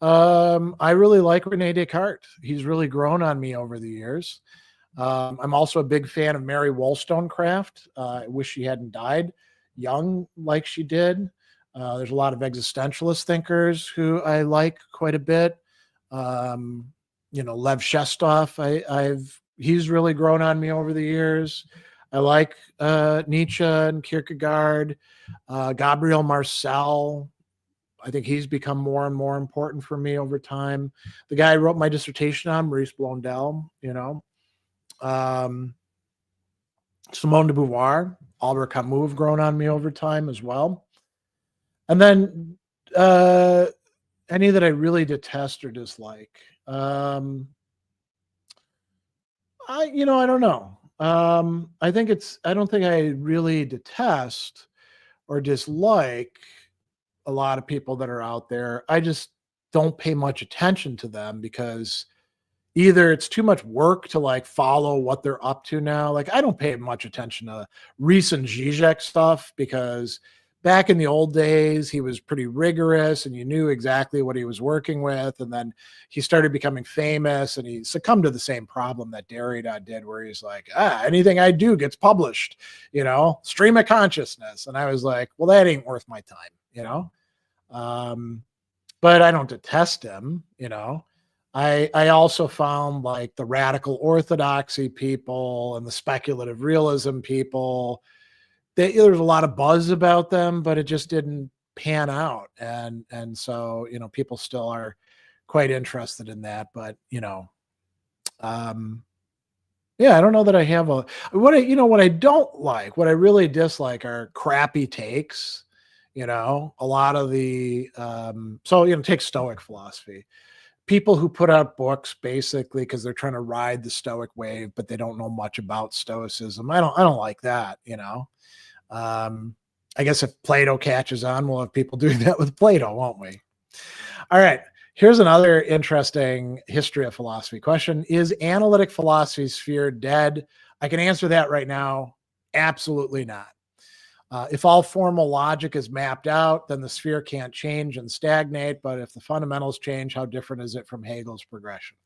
I really like Rene Descartes. He's really grown on me over the years. I'm also a big fan of Mary Wollstonecraft. I wish she hadn't died young like she did. There's a lot of existentialist thinkers who I like quite a bit. Lev Shestov, he's really grown on me over the years. I like Nietzsche and Kierkegaard, Gabriel Marcel. I think he's become more and more important for me over time. The guy I wrote my dissertation on, Maurice Blondel, Simone de Beauvoir, Albert Camus have grown on me over time as well. And then any that I really detest or dislike. I don't know. I don't think I really detest or dislike a lot of people that are out there. I just don't pay much attention to them because either it's too much work to like follow what they're up to now. Like I don't pay much attention to recent Zizek stuff because back in the old days, he was pretty rigorous and you knew exactly what he was working with. And then he started becoming famous and he succumbed to the same problem that Derrida did, where he's like, anything I do gets published, stream of consciousness. And I was like, well, that ain't worth my time, but I don't detest him, I also found like the radical orthodoxy people and the speculative realism people, there's a lot of buzz about them, but it just didn't pan out. And so, people still are quite interested in that, but, I don't know that I have what I don't like, what I really dislike are crappy takes, a lot of the, take Stoic philosophy. People who put out books basically because they're trying to ride the Stoic wave, but they don't know much about Stoicism. I don't like that, I guess if Plato catches on, we'll have people doing that with Plato, won't we? All right. Here's another interesting history of philosophy question. Is analytic philosophy sphere dead? I can answer that right now. Absolutely not. If all formal logic is mapped out, then the sphere can't change and stagnate. But if the fundamentals change, how different is it from Hegel's progression?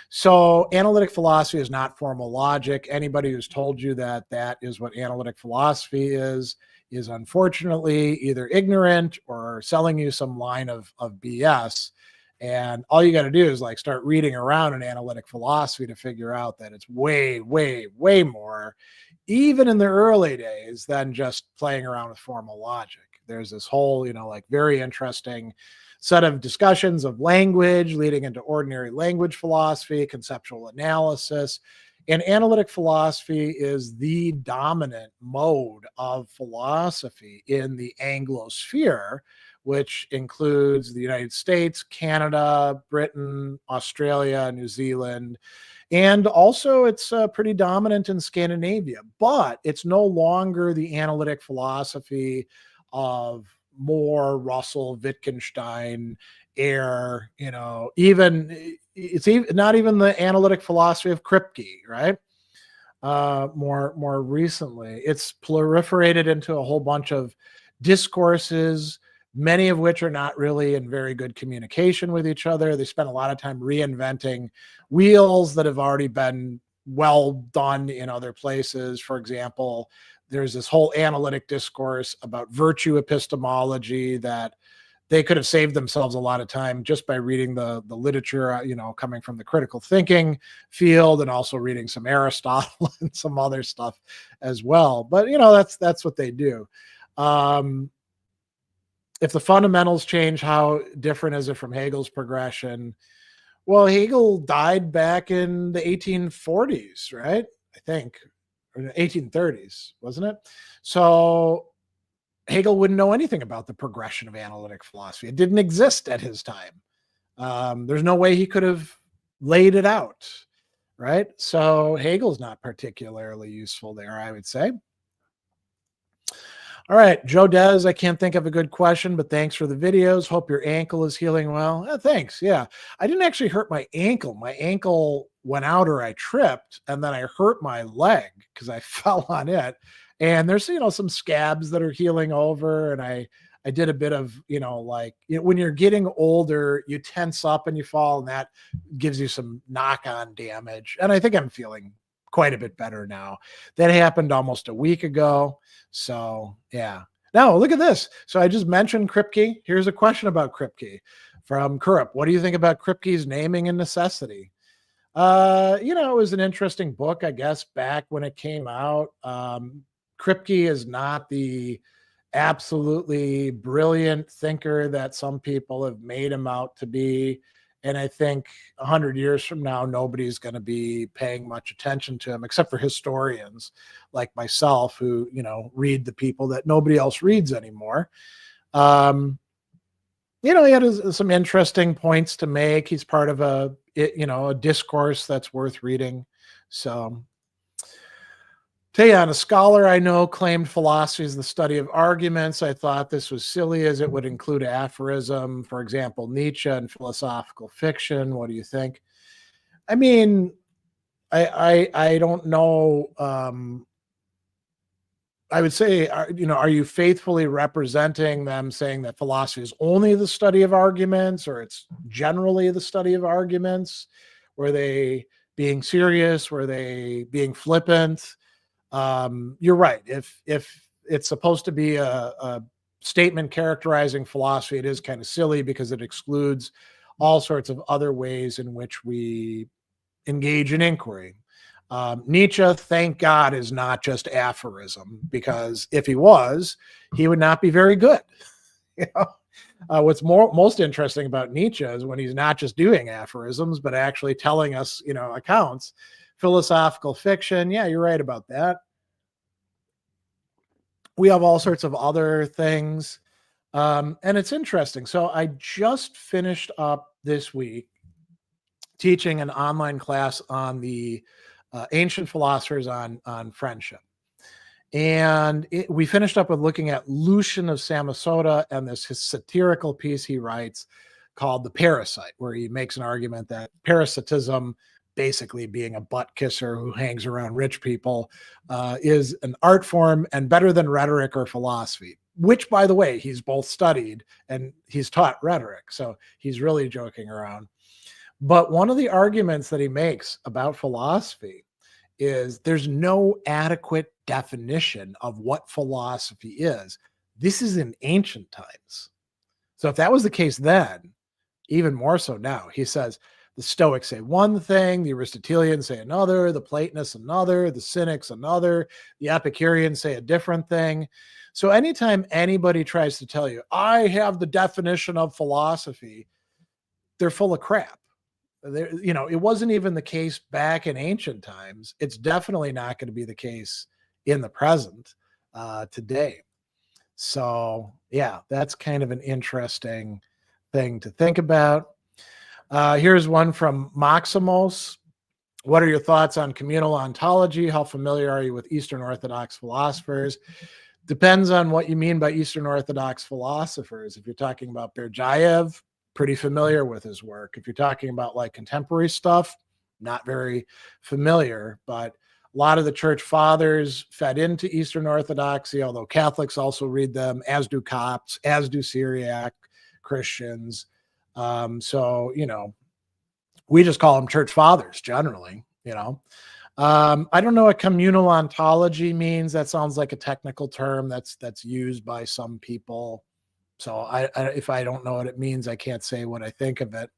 So analytic philosophy is not formal logic. Anybody who's told you that that is what analytic philosophy is unfortunately either ignorant or selling you some line of BS. And all you got to do is like start reading around in analytic philosophy to figure out that it's way, way, way more, even in the early days, than just playing around with formal logic. There's this whole, very interesting set of discussions of language leading into ordinary language philosophy, conceptual analysis. And analytic philosophy is the dominant mode of philosophy in the Anglosphere, which includes the United States, Canada, Britain, Australia, New Zealand, and also it's pretty dominant in Scandinavia. But it's no longer the analytic philosophy of Moore, Russell, Wittgenstein, Ayer, it's not even the analytic philosophy of Kripke, right? More recently, it's proliferated into a whole bunch of discourses, many of which are not really in very good communication with each other. They spend a lot of time reinventing wheels that have already been well done in other places. For example, there's this whole analytic discourse about virtue epistemology that they could have saved themselves a lot of time just by reading the literature, coming from the critical thinking field and also reading some Aristotle and some other stuff as well. But, that's what they do. If the fundamentals change, how different is it from Hegel's progression? Well, Hegel died back in the 1840s, right? I think, or the 1830s, wasn't it? So Hegel wouldn't know anything about the progression of analytic philosophy. It didn't exist at his time. There's no way he could have laid it out, right? So Hegel's not particularly useful there, I would say. All right, Joe Dez, I can't think of a good question, but thanks for the videos. Hope your ankle is healing well. Thanks. Yeah, I didn't actually hurt my ankle. My ankle went out or I tripped, and then I hurt my leg because I fell on it. And there's, some scabs that are healing over. And I did a bit of, when you're getting older, you tense up and you fall, and that gives you some knock-on damage. And I think I'm feeling quite a bit better now. That happened almost a week ago. So yeah. Now look at this. So I just mentioned Kripke. Here's a question about Kripke from Kurup. What do you think about Kripke's naming and necessity? It was an interesting book, I guess, back when it came out. Kripke is not the absolutely brilliant thinker that some people have made him out to be. And I think 100 years from now, nobody's going to be paying much attention to him, except for historians like myself who, read the people that nobody else reads anymore. He had some interesting points to make. He's part of a discourse that's worth reading. So, Tayan, a scholar I know, claimed philosophy is the study of arguments. I thought this was silly as it would include aphorism, for example, Nietzsche and philosophical fiction. What do you think? I mean, I don't know. I would say, are you faithfully representing them, saying that philosophy is only the study of arguments, or it's generally the study of arguments? Were they being serious? Were they being flippant? You're right. If it's supposed to be a statement characterizing philosophy, it is kind of silly because it excludes all sorts of other ways in which we engage in inquiry. Nietzsche, thank God, is not just aphorism, because if he was, he would not be very good. What's most interesting about Nietzsche is when he's not just doing aphorisms, but actually telling us, accounts. Philosophical fiction, yeah, you're right about that. We have all sorts of other things. And it's interesting. So I just finished up this week teaching an online class on the ancient philosophers on friendship. And we finished up with looking at Lucian of Samosata and this his satirical piece he writes called The Parasite, where he makes an argument that parasitism, basically being a butt kisser who hangs around rich people, is an art form and better than rhetoric or philosophy, which, by the way, he's both studied and he's taught rhetoric. So he's really joking around. But one of the arguments that he makes about philosophy is there's no adequate definition of what philosophy is. This is in ancient times. So if that was the case then, even more so now, he says the Stoics say one thing, the Aristotelians say another, the Platonists another, the Cynics another, the Epicureans say a different thing. So anytime anybody tries to tell you, I have the definition of philosophy, they're full of crap. It wasn't even the case back in ancient times. It's definitely not going to be the case in the present today. So, yeah, that's kind of an interesting thing to think about. Here's one from Maximos. What are your thoughts on communal ontology? How familiar are you with Eastern Orthodox philosophers? Depends on what you mean by Eastern Orthodox philosophers. If you're talking about Berjayev, pretty familiar with his work. If you're talking about like contemporary stuff, not very familiar, but a lot of the church fathers fed into Eastern Orthodoxy, although Catholics also read them, as do Copts, as do Syriac Christians. So, we just call them church fathers generally, I don't know what communal ontology means. That sounds like a technical term that's used by some people. So if I don't know what it means, I can't say what I think of it.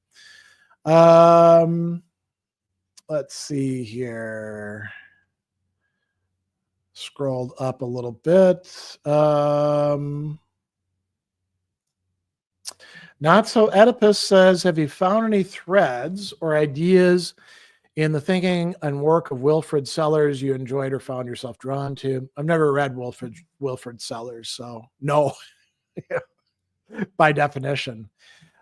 Let's see here. Scrolled up a little bit. Not so Oedipus says, have you found any threads or ideas in the thinking and work of Wilfrid Sellars you enjoyed or found yourself drawn to? I've never read Wilfrid Sellars, so no. By definition.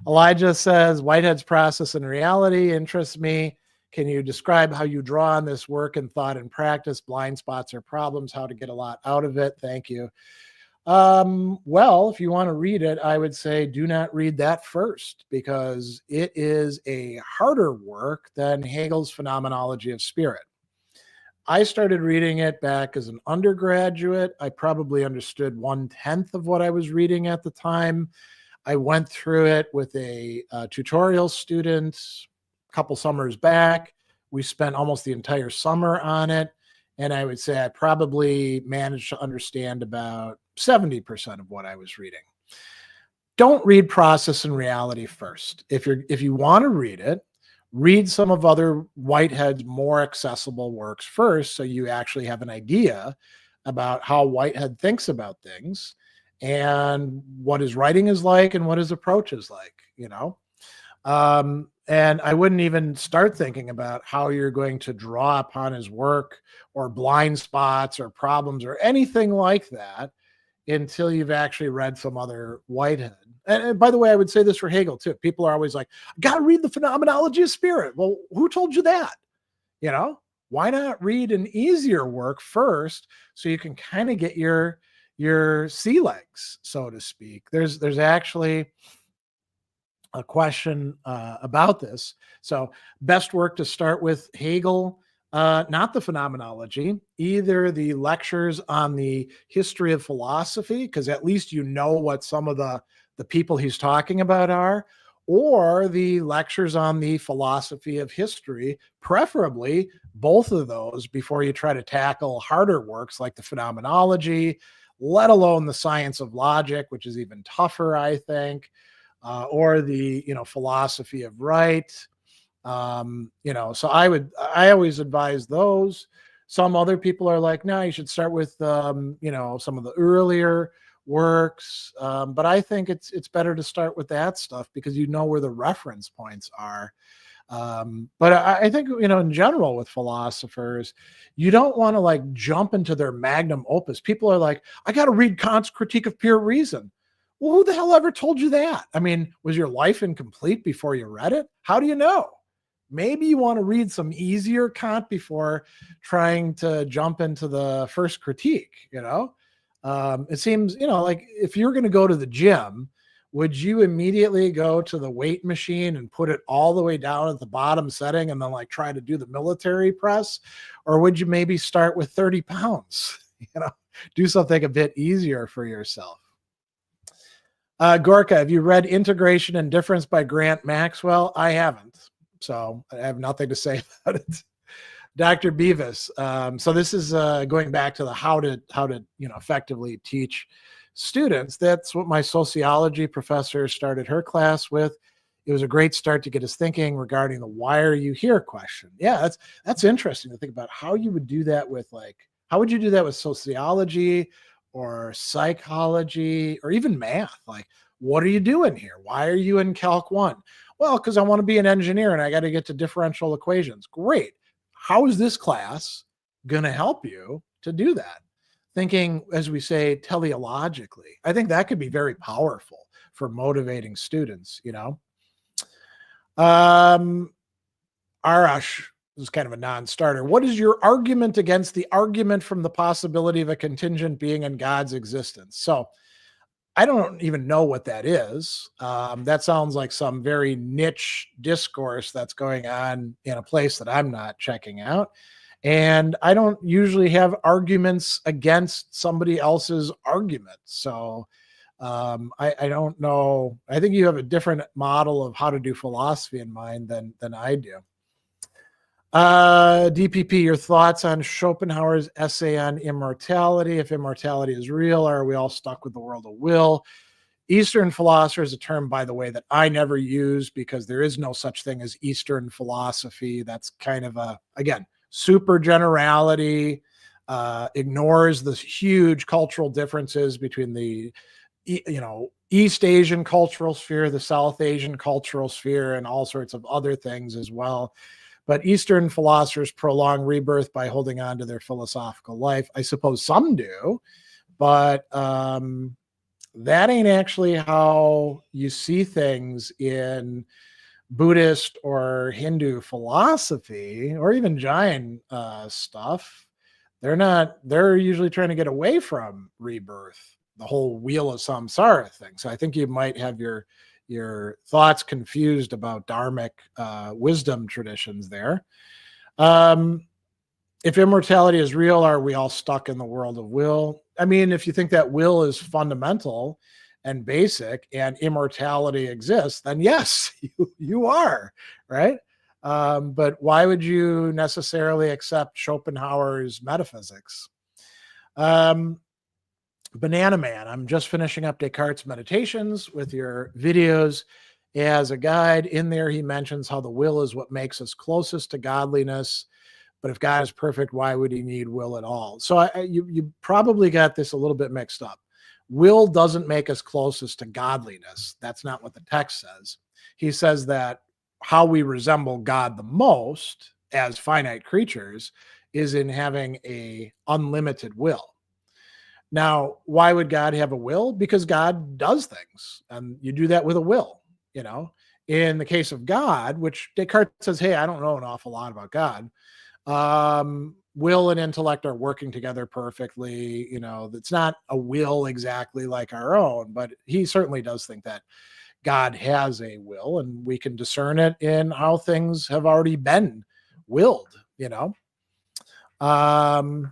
Elijah says, Whitehead's process and reality interests me. Can you describe how you draw on this work and thought and practice, blind spots or problems, how to get a lot out of it? Thank you. Well, if you want to read it, I would say do not read that first, because it is a harder work than Hegel's Phenomenology of Spirit. I started reading it back as an undergraduate. I probably understood 1/10 of what I was reading at the time. I went through it with a tutorial student a couple summers back. We spent almost the entire summer on it. And I would say I probably managed to understand about 70% of what I was reading. Don't read Process and Reality first. If you want to read it, read some of other Whitehead's more accessible works first, so you actually have an idea about how Whitehead thinks about things and what his writing is like and what his approach is like, you know? And I wouldn't even start thinking about how you're going to draw upon his work or blind spots or problems or anything like that until you've actually read some other Whitehead. And by the way, I would say this for Hegel too. People are always like, got to read the Phenomenology of Spirit. Well, who told you that? You know, why not read an easier work first so you can kind of get your sea legs, so to speak. There's actually a question about this. So best work to start with Hegel, not the Phenomenology, either the lectures on the history of philosophy, because at least you know what some of the people he's talking about are, or the lectures on the philosophy of history, preferably both of those before you try to tackle harder works like the Phenomenology, let alone the science of logic, which is even tougher, I think. Or the philosophy of right, so I always advise those. Some other people are like, no, you should start with some of the earlier works, but I think it's better to start with that stuff because you know where the reference points are. But I think in general with philosophers, you don't want to like jump into their magnum opus. People are like, I got to read Kant's Critique of Pure Reason. Well, who the hell ever told you that? I mean, was your life incomplete before you read it? How do you know? Maybe you want to read some easier Kant before trying to jump into the first critique, It seems, like if you're going to go to the gym, would you immediately go to the weight machine and put it all the way down at the bottom setting and then like try to do the military press? Or would you maybe start with 30 pounds, do something a bit easier for yourself? Gorka, have you read Integration and Difference by Grant Maxwell? I haven't, so I have nothing to say about it. Dr. Beavis, so this is going back to the how to effectively teach students. That's what my sociology professor started her class with. It was a great start to get us thinking regarding the why are you here question. Yeah, that's interesting to think about how you would do that with how would you do that with sociology or psychology or even math? Like, what are you doing here? Why are you in Calc 1? Well, because I want to be an engineer and I got to get to differential equations. Great. How is this class going to help you to do that? Thinking, as we say, teleologically. I think that could be very powerful for motivating students, Arash, this is kind of a non-starter. What is your argument against the argument from the possibility of a contingent being in God's existence? So I don't even know what that is. That sounds like some very niche discourse that's going on in a place that I'm not checking out. And I don't usually have arguments against somebody else's argument. So I don't know. I think you have a different model of how to do philosophy in mind than I do. DPP, your thoughts on Schopenhauer's essay on immortality? If immortality is real, are we all stuck with the world of will? Eastern philosopher is a term, by the way, that I never use because there is no such thing as Eastern philosophy. That's kind of again, super generality, ignores the huge cultural differences between the, East Asian cultural sphere, the South Asian cultural sphere, and all sorts of other things as well. But Eastern philosophers prolong rebirth by holding on to their philosophical life. I suppose some do, but that ain't actually how you see things in Buddhist or Hindu philosophy, or even Jain stuff. They're usually trying to get away from rebirth, the whole wheel of samsara thing. So I think you might have your thoughts confused about dharmic wisdom traditions there. If immortality is real, are we all stuck in the world of will? I mean, if you think that will is fundamental and basic and immortality exists, then yes, you are, right? But why would you necessarily accept Schopenhauer's metaphysics? Banana Man, I'm just finishing up Descartes' Meditations with your videos as a guide. In there, he mentions how the will is what makes us closest to godliness. But if God is perfect, why would he need will at all? So you probably got this a little bit mixed up. Will doesn't make us closest to godliness. That's not what the text says. He says that how we resemble God the most as finite creatures is in having a unlimited will. Now, why would God have a will? Because God does things, and you do that with a will, In the case of God, which Descartes says, hey, I don't know an awful lot about God. Will and intellect are working together perfectly. It's not a will exactly like our own, but he certainly does think that God has a will, and we can discern it in how things have already been willed, All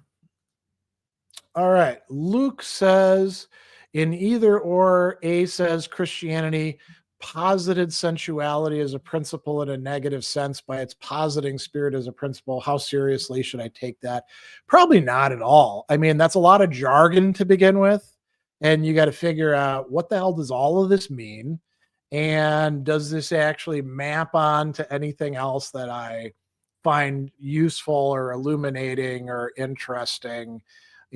right. Luke says, in either or, A says Christianity posited sensuality as a principle in a negative sense by its positing spirit as a principle. How seriously should I take that? Probably not at all. I mean, that's a lot of jargon to begin with. And you got to figure out, what the hell does all of this mean? And does this actually map on to anything else that I find useful or illuminating or interesting?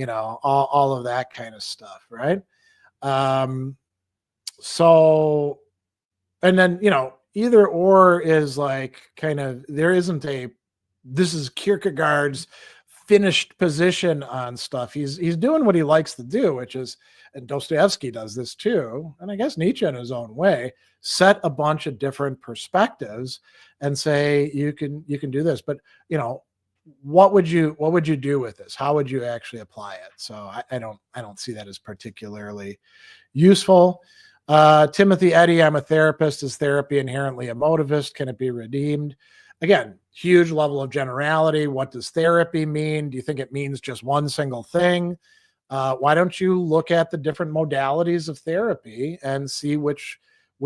All of that kind of stuff, right? So, and then, either or is like kind of, there isn't this is Kierkegaard's finished position on stuff. He's doing what he likes to do, which is, and Dostoevsky does this too, and I guess Nietzsche in his own way, set a bunch of different perspectives and say, you can do this, but what would you do with this? How would you actually apply it? So I don't see that as particularly useful. Timothy Eddy, I'm a therapist. Is therapy inherently a motivist? Can it be redeemed? Again, huge level of generality. What does therapy mean? Do you think it means just one single thing? Why don't you look at the different modalities of therapy and see which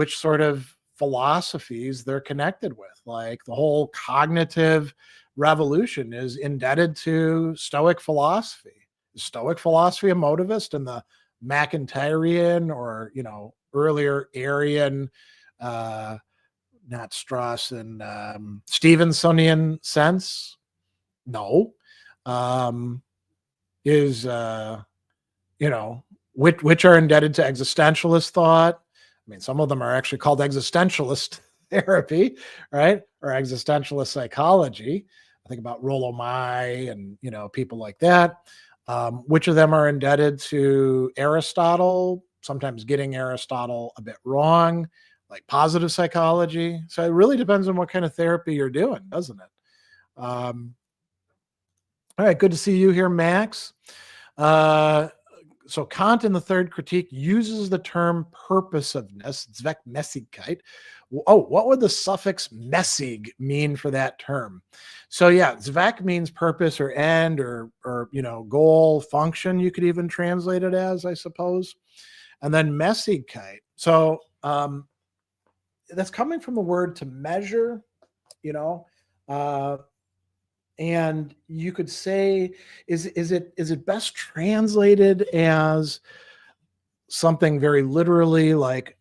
sort of philosophies they're connected with? Like the whole cognitive revolution is indebted to Stoic philosophy. Is Stoic philosophy a motivist in the McIntyrean or earlier Arian, not Strauss and Stevensonian sense? No. Which are indebted to existentialist thought? I mean, some of them are actually called existentialist therapy, right? Or existentialist psychology. I think about Rollo May and, people like that. Which of them are indebted to Aristotle, sometimes getting Aristotle a bit wrong, like positive psychology. So it really depends on what kind of therapy you're doing, doesn't it? All right, good to see you here, Max. So Kant in the Third Critique uses the term purposiveness, Zweckmäßigkeit. Oh, what would the suffix mäßig mean for that term? So yeah, Zweck means purpose or end or goal, function. You could even translate it as, I suppose. And then Mäßigkeit. So that's coming from the word to measure, and you could say, is it best translated as something very literally like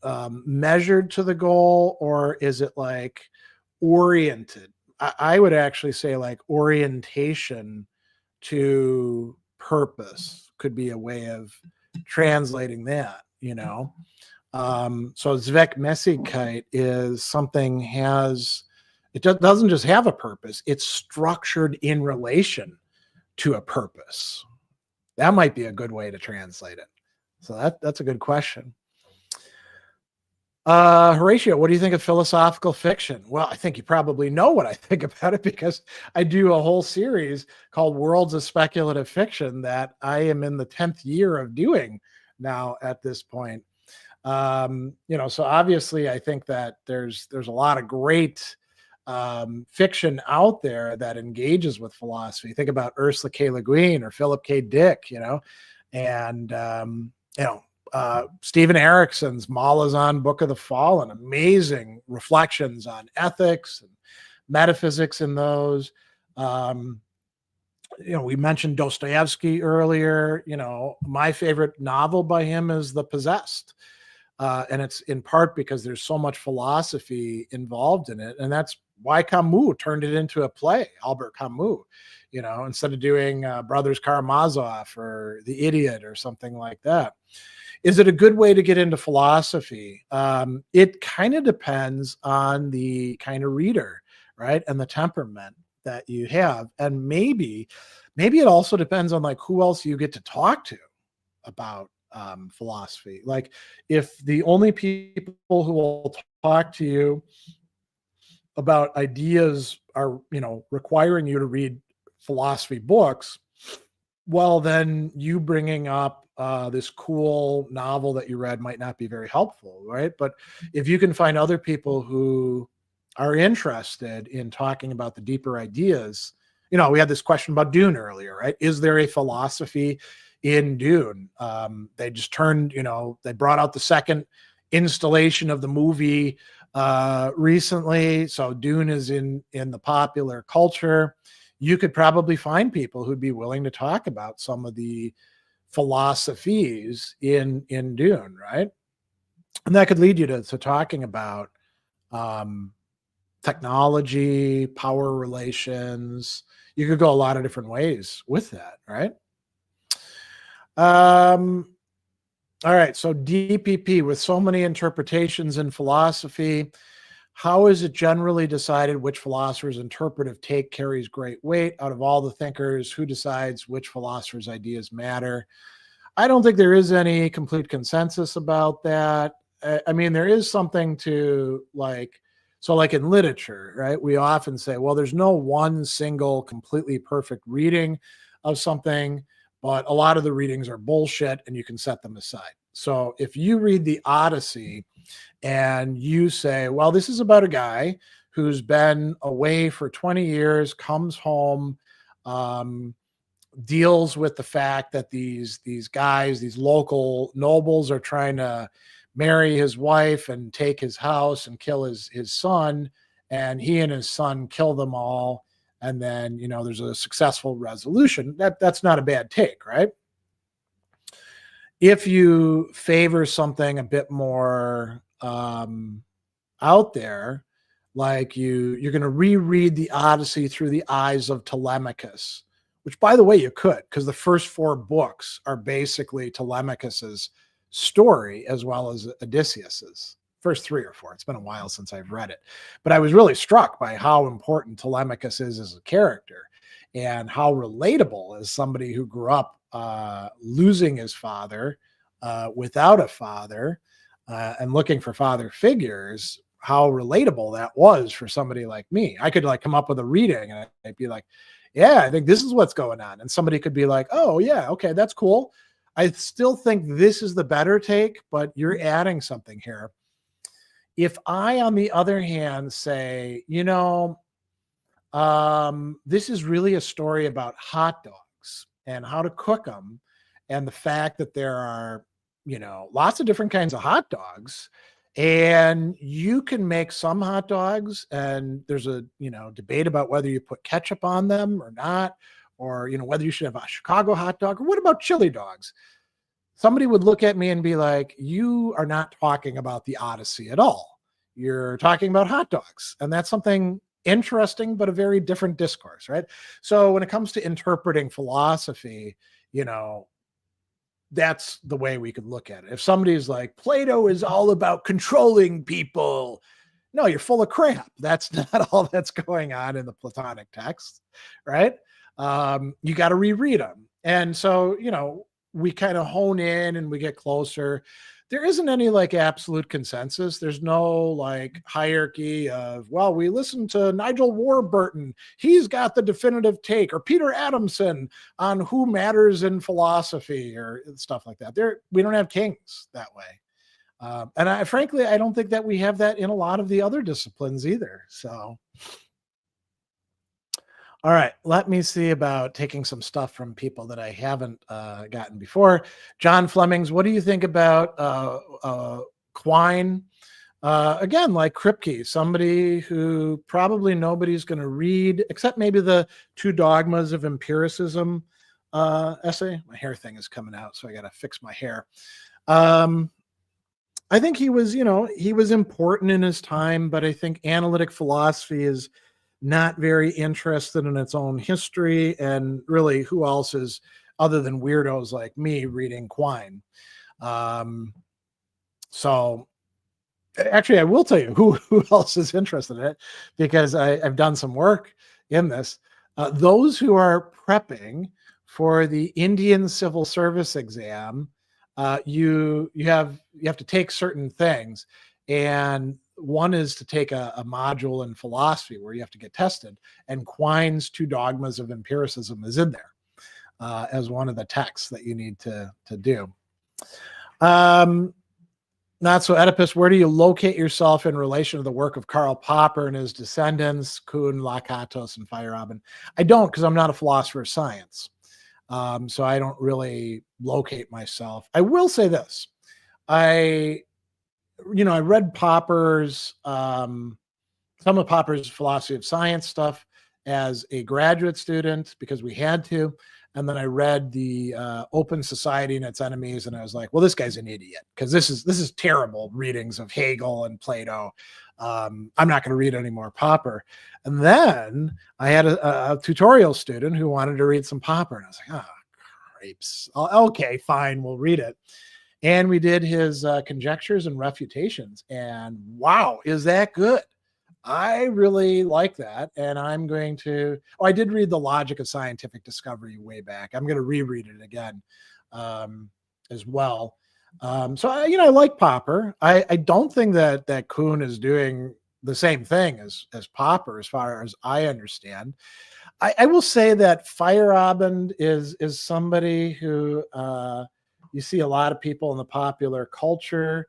measured to the goal, or is it like oriented? I would actually say like orientation to purpose could be a way of translating that, So Zweckmäßigkeit is something it doesn't just have a purpose, it's structured in relation to a purpose. That might be a good way to translate it. So that's a good question. Horatio, what do you think of philosophical fiction? Well, I think you probably know what I think about it because I do a whole series called Worlds of Speculative Fiction that I am in the 10th year of doing now at this point. So obviously I think that there's a lot of great fiction out there that engages with philosophy. Think about Ursula K. Le Guin or Philip K. Dick, and Stephen Erickson's Malazan Book of the Fallen, amazing reflections on ethics and metaphysics in those. We mentioned Dostoevsky earlier. My favorite novel by him is The Possessed. And it's in part because there's so much philosophy involved in it. And that's why Camus turned it into a play, Albert Camus, instead of doing Brothers Karamazov or The Idiot or something like that. Is it a good way to get into philosophy? It kind of depends on the kind of reader, right? And the temperament that you have. And maybe it also depends on like who else you get to talk to about philosophy. Like if the only people who will talk to you about ideas are, requiring you to read philosophy books, well, then you bringing up this cool novel that you read might not be very helpful, right? But if you can find other people who are interested in talking about the deeper ideas, we had this question about Dune earlier, right? Is there a philosophy in Dune? They just turned, they brought out the second installation of the movie recently. So Dune is in the popular culture. You could probably find people who'd be willing to talk about some of the philosophies in Dune, right? And that could lead you to talking about technology, power relations. You could go a lot of different ways with that, right? All right, so DPP, with so many interpretations in philosophy, how is it generally decided which philosopher's interpretive take carries great weight? Out of all the thinkers, who decides which philosopher's ideas matter? I don't think there is any complete consensus about that. I mean, there is something to like in literature, right? We often say, well, there's no one single completely perfect reading of something, but a lot of the readings are bullshit and you can set them aside. So if you read the Odyssey and you say, well, this is about a guy who's been away for 20 years, comes home, deals with the fact that these guys, these local nobles are trying to marry his wife and take his house and kill his son, and he and his son kill them all. And then, there's a successful resolution. That's not a bad take, right? If you favor something a bit more out there, like you're going to reread the Odyssey through the eyes of Telemachus, which, by the way, you could, because the first 4 books are basically Telemachus's story as well as Odysseus's. First 3 or 4. It's been a while since I've read it, but I was really struck by how important Telemachus is as a character and how relatable as somebody who grew up losing his father, without a father, and looking for father figures, how relatable that was for somebody like me. I could like come up with a reading and I'd be like, yeah, I think this is what's going on. And somebody could be like, oh yeah, okay, that's cool. I still think this is the better take, but you're adding something here. If I, on the other hand, say, this is really a story about hot dogs and how to cook them, and the fact that there are, lots of different kinds of hot dogs, and you can make some hot dogs, and there's a, debate about whether you put ketchup on them or not, or, whether you should have a Chicago hot dog, or what about chili dogs? Somebody would look at me and be like, you are not talking about the Odyssey at all. You're talking about hot dogs. And that's something interesting, but a very different discourse, right? So when it comes to interpreting philosophy, that's the way we could look at it. If somebody's like, Plato is all about controlling people, no, you're full of crap. That's not all that's going on in the Platonic text, right? You got to reread them. And so, we kind of hone in and we get closer. There isn't any like absolute consensus. There's no like hierarchy of, well, we listen to Nigel Warburton, he's got the definitive take, or Peter Adamson on who matters in philosophy, or stuff like that. We don't have kings that way. And frankly, I don't think that we have that in a lot of the other disciplines either. So, all right, let me see about taking some stuff from people that I haven't gotten before. John Flemings, what do you think about Quine? Again, like Kripke, somebody who probably nobody's going to read, except maybe the 2 Dogmas of Empiricism essay. My hair thing is coming out, so I got to fix my hair. I think he was, he was important in his time, but I think analytic philosophy is not very interested in its own history. And really, who else is, other than weirdos like me, reading Quine? Um, so actually, I will tell you who else is interested in it, because I've done some work in this. Those who are prepping for the Indian civil service exam, you have to take certain things, and one is to take a module in philosophy where you have to get tested, and Quine's Two Dogmas of Empiricism is in there as one of the texts that you need to do. Not so Oedipus, where do you locate yourself in relation to the work of Karl Popper and his descendants, Kuhn, Lakatos, and Feyerabend? I don't, because I'm not a philosopher of science. So I don't really locate myself. I will say this. I read Popper's, some of Popper's philosophy of science stuff as a graduate student because we had to. And then I read the Open Society and Its Enemies, and I was like, well, this guy's an idiot, because this is terrible readings of Hegel and Plato. I'm not going to read any more Popper. And then I had a tutorial student who wanted to read some Popper, and I was like, oh, grapes. Okay, fine, we'll read it. And we did his Conjectures and Refutations, and wow, is that good? I really like that, and I'm going to. Oh, I did read The Logic of Scientific Discovery way back. I'm going to reread it again as well. So I like Popper. I don't think that Kuhn is doing the same thing as Popper, as far as I understand. I will say that Feyerabend is somebody who you see a lot of people in the popular culture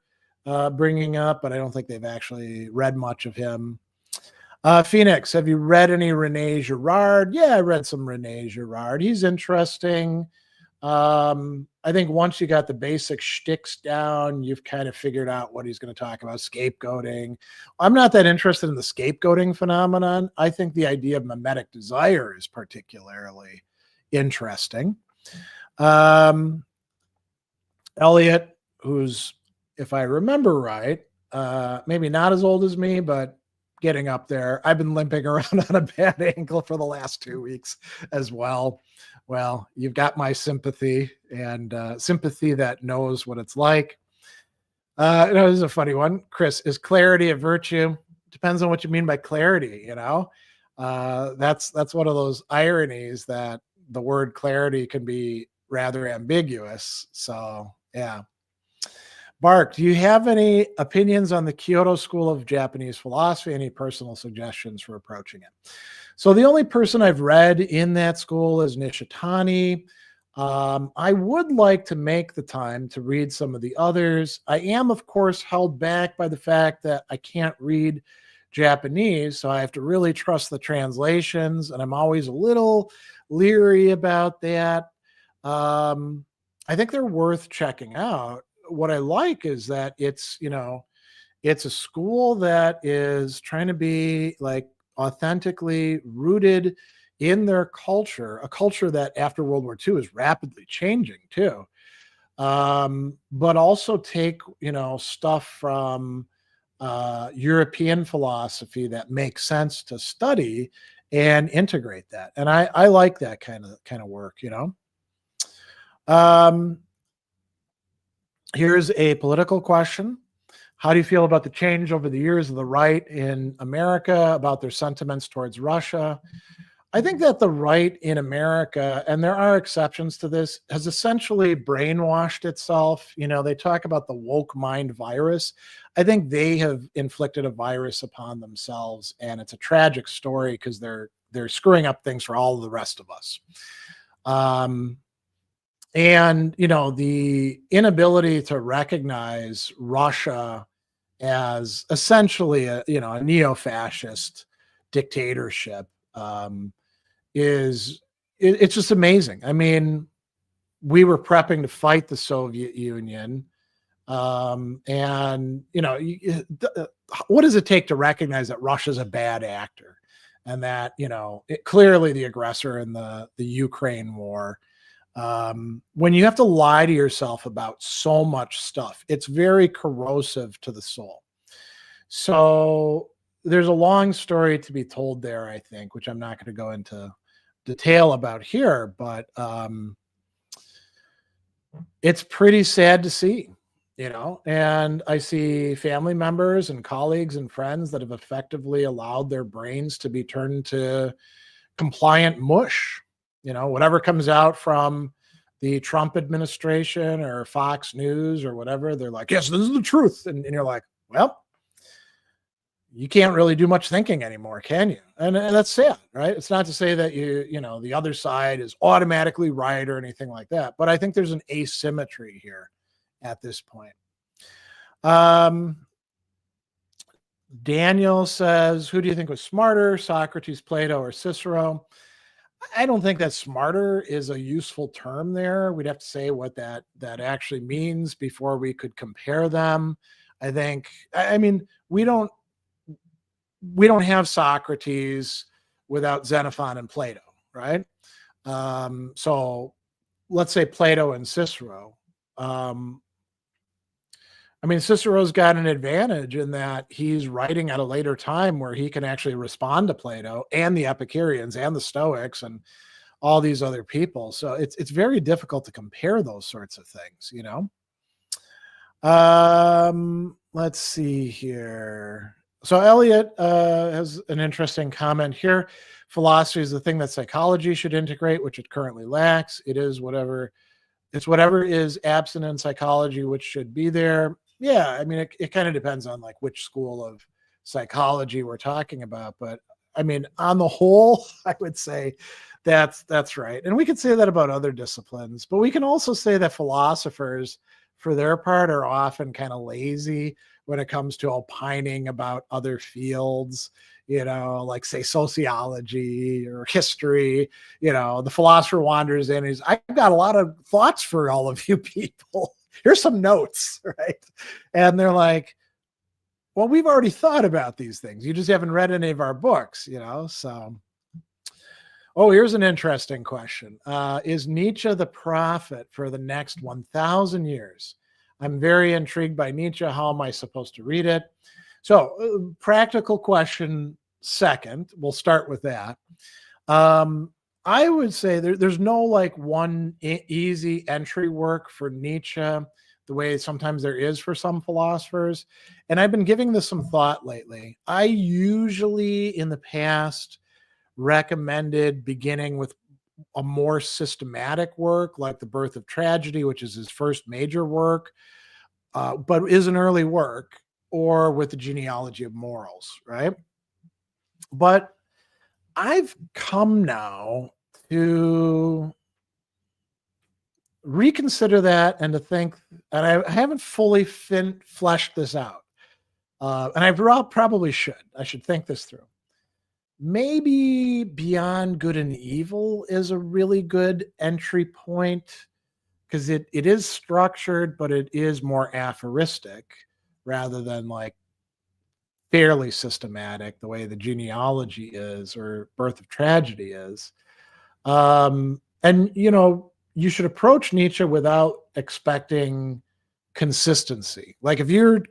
bringing up, but I don't think they've actually read much of him. Phoenix, have you read any René Girard? Yeah, I read some René Girard. He's interesting. I think once you got the basic shticks down, you've kind of figured out what he's going to talk about. Scapegoating. I'm not that interested in the scapegoating phenomenon. I think the idea of mimetic desire is particularly interesting. Elliot, who's, if I remember right, maybe not as old as me, but getting up there. I've been limping around on a bad ankle for the last 2 weeks as well. Well, you've got my sympathy, and sympathy that knows what it's like. This is a funny one. Chris, is clarity a virtue? Depends on what you mean by clarity, That's one of those ironies that the word clarity can be rather ambiguous. So, yeah. Bark, do you have any opinions on the Kyoto School of Japanese philosophy? Any personal suggestions for approaching it? So the only person I've read in that school is Nishitani. I would like to make the time to read some of the others. I am, of course, held back by the fact that I can't read Japanese, so I have to really trust the translations, and I'm always a little leery about that. I think they're worth checking out. What I like is that it's a school that is trying to be like authentically rooted in their culture, a culture that after World War II is rapidly changing too. But also take, stuff from European philosophy that makes sense to study and integrate that. And I like that kind of work, Here's a political question. How do you feel about the change over the years of the right in America, about their sentiments towards Russia? I think that the right in America, and there are exceptions to this, has essentially brainwashed itself. They talk about the woke mind virus. I think they have inflicted a virus upon themselves, and it's a tragic story because they're screwing up things for all of the rest of us. And, the inability to recognize Russia as essentially a neo-fascist dictatorship it's just amazing. I mean, we were prepping to fight the Soviet Union. And, what does it take to recognize that Russia's a bad actor and that, clearly the aggressor in the Ukraine war? When you have to lie to yourself about so much stuff, it's very corrosive to the soul. So there's a long story to be told there, I think, which I'm not going to go into detail about here, but it's pretty sad to see, and I see family members and colleagues and friends that have effectively allowed their brains to be turned to compliant mush. Whatever comes out from the Trump administration or Fox News or whatever, they're like, yes, this is the truth. And you're like, well, you can't really do much thinking anymore, can you? And that's sad, right? It's not to say that the other side is automatically right or anything like that, but I think there's an asymmetry here at this point. Daniel says, who do you think was smarter, Socrates, Plato, or Cicero? I don't think that smarter is a useful term there. We'd have to say what that actually means before we could compare them. I mean, we don't have Socrates without Xenophon and Plato, right? So let's say Plato and Cicero. Cicero's got an advantage in that he's writing at a later time where he can actually respond to Plato and the Epicureans and the Stoics and all these other people. So it's very difficult to compare those sorts of things, Let's see here. So Elliot has an interesting comment here. Philosophy is the thing that psychology should integrate, which it currently lacks. It's whatever is absent in psychology, which should be there. Yeah, it kind of depends on like which school of psychology we're talking about. But on the whole, I would say that's right. And we could say that about other disciplines, but we can also say that philosophers, for their part, are often kind of lazy when it comes to opining about other fields, like say sociology or history. The philosopher wanders in and he's, I've got a lot of thoughts for all of you people. Here's some notes, right? And they're like, well, we've already thought about these things. You just haven't read any of our books, so. Oh, here's an interesting question. Is Nietzsche the prophet for the next 1,000 years? I'm very intrigued by Nietzsche. How am I supposed to read it? So practical question second. We'll start with that. I would say there's no like one easy entry work for Nietzsche the way sometimes there is for some philosophers. And I've been giving this some thought lately. I usually in the past recommended beginning with a more systematic work like The Birth of Tragedy, which is his first major work, but is an early work, or with The Genealogy of Morals, right? But I've come now to reconsider that and to think, and I haven't fully fleshed this out, and I probably should. I should think this through. Maybe Beyond Good and Evil is a really good entry point because it is structured, but it is more aphoristic rather than like fairly systematic the way The Genealogy is or Birth of Tragedy is. And, you should approach Nietzsche without expecting consistency. Like if you're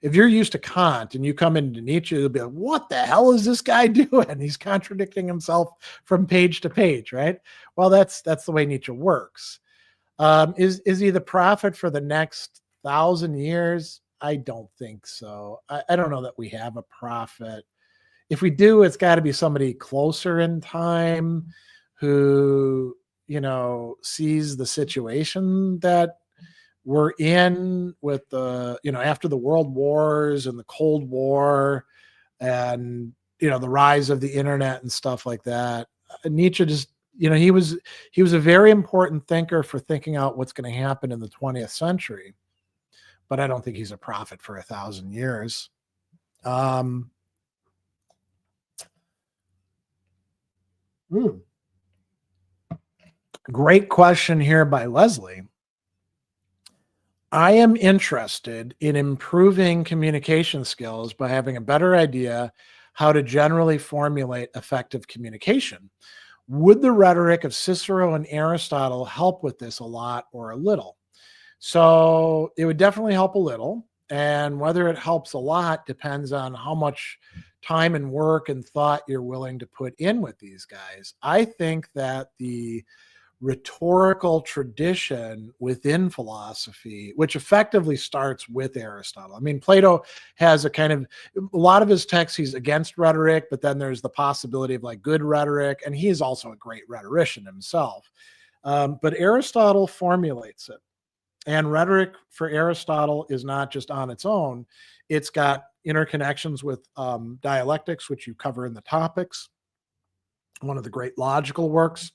used to Kant and you come into Nietzsche, you'll be like, what the hell is this guy doing? He's contradicting himself from page to page, right? Well, that's the way Nietzsche works. Is he the prophet for the next 1,000 years? I don't think so. I don't know that we have a prophet. If we do, it's got to be somebody closer in time who, sees the situation that we're in with the, after the world wars and the Cold War and, the rise of the internet and stuff like that. Nietzsche just, he was a very important thinker for thinking out what's going to happen in the 20th century, but I don't think he's a prophet for 1,000 years. Great question here by Leslie. I am interested in improving communication skills by having a better idea how to generally formulate effective communication. Would the rhetoric of Cicero and Aristotle help with this a lot or a little? So it would definitely help a little. And whether it helps a lot depends on how much time and work and thought you're willing to put in with these guys. I think that the rhetorical tradition within philosophy, which effectively starts with Aristotle. I mean, Plato has a lot of his texts, he's against rhetoric, but then there's the possibility of like good rhetoric, and he's also a great rhetorician himself. But Aristotle formulates it. And rhetoric for Aristotle is not just on its own, it's got interconnections with dialectics, which you cover in the topics, one of the great logical works,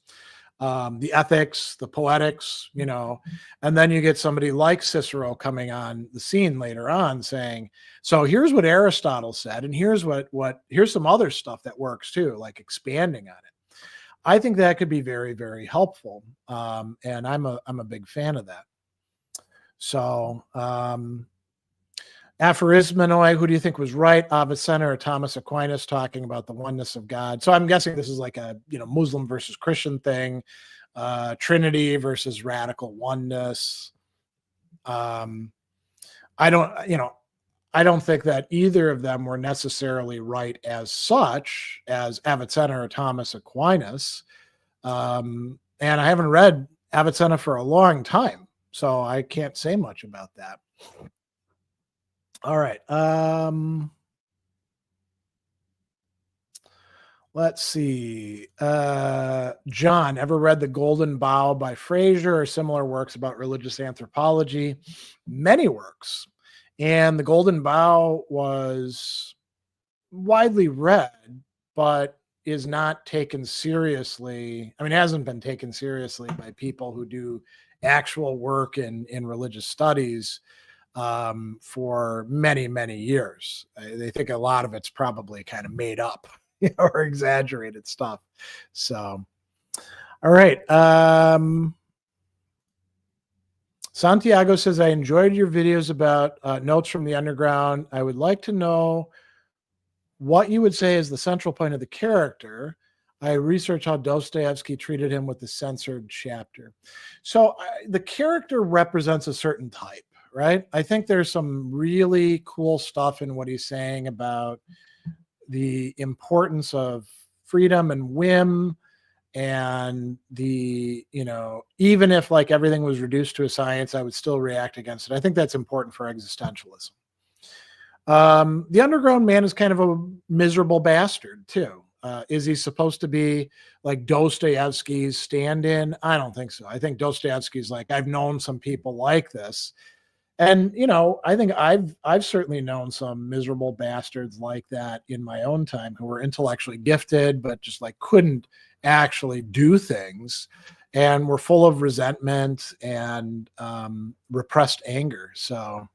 the ethics, the poetics, and then you get somebody like Cicero coming on the scene later on saying, so here's what Aristotle said, and here's here's some other stuff that works too, like expanding on it. I think that could be very, very helpful. And I'm a big fan of that. So, aphorismenoi, who do you think was right, Avicenna or Thomas Aquinas, talking about the oneness of God? So I'm guessing this is like a Muslim versus Christian thing, Trinity versus radical oneness. I don't think that either of them were necessarily right as such as Avicenna or Thomas Aquinas. And I haven't read Avicenna for a long time, so I can't say much about that. All right. Let's see. John, ever read The Golden Bough by Fraser or similar works about religious anthropology? Many works. And The Golden Bough was widely read, but is not taken seriously. I mean, it hasn't been taken seriously by people who do actual work in religious studies for many, many years. They think a lot of it's probably kind of made up or exaggerated stuff. So, all right. Santiago says, I enjoyed your videos about notes from the underground. I would like to know what you would say is the central point of the character. I researched how Dostoevsky treated him with the censored chapter. So the character represents a certain type, right? I think there's some really cool stuff in what he's saying about the importance of freedom and whim, and the, even if like everything was reduced to a science, I would still react against it. I think that's important for existentialism. The underground man is kind of a miserable bastard too. Is he supposed to be like Dostoevsky's stand-in? I don't think so. I think Dostoevsky's like, I've known some people like this. And, I think I've certainly known some miserable bastards like that in my own time who were intellectually gifted, but just like couldn't actually do things and were full of resentment and repressed anger. So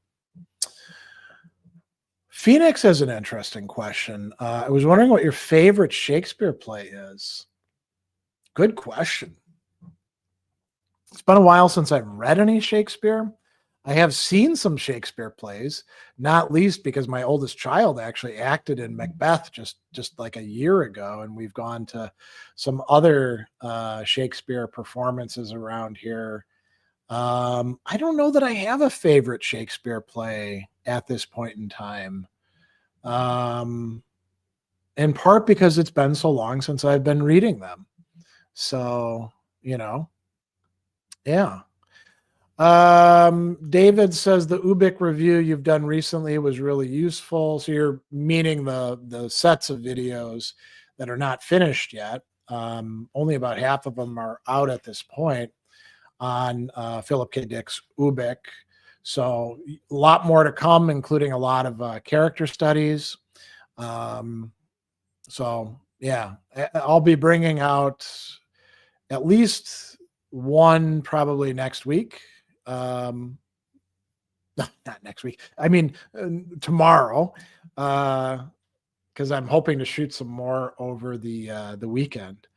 Phoenix has an interesting question. I was wondering what your favorite Shakespeare play is. Good question. It's been a while since I've read any Shakespeare. I have seen some Shakespeare plays, not least because my oldest child actually acted in Macbeth just like a year ago, and we've gone to some other Shakespeare performances around here. I don't know that I have a favorite Shakespeare play at this point in time. In part because it's been so long since I've been reading them. So, yeah. David says the Ubik review you've done recently was really useful. So you're meaning the sets of videos that are not finished yet. Only about half of them are out at this point on Philip K. Dick's Ubik. So a lot more to come, including a lot of character studies. So yeah, I'll be bringing out at least one probably next week. No, not next week. I mean, tomorrow, because I'm hoping to shoot some more over the weekend.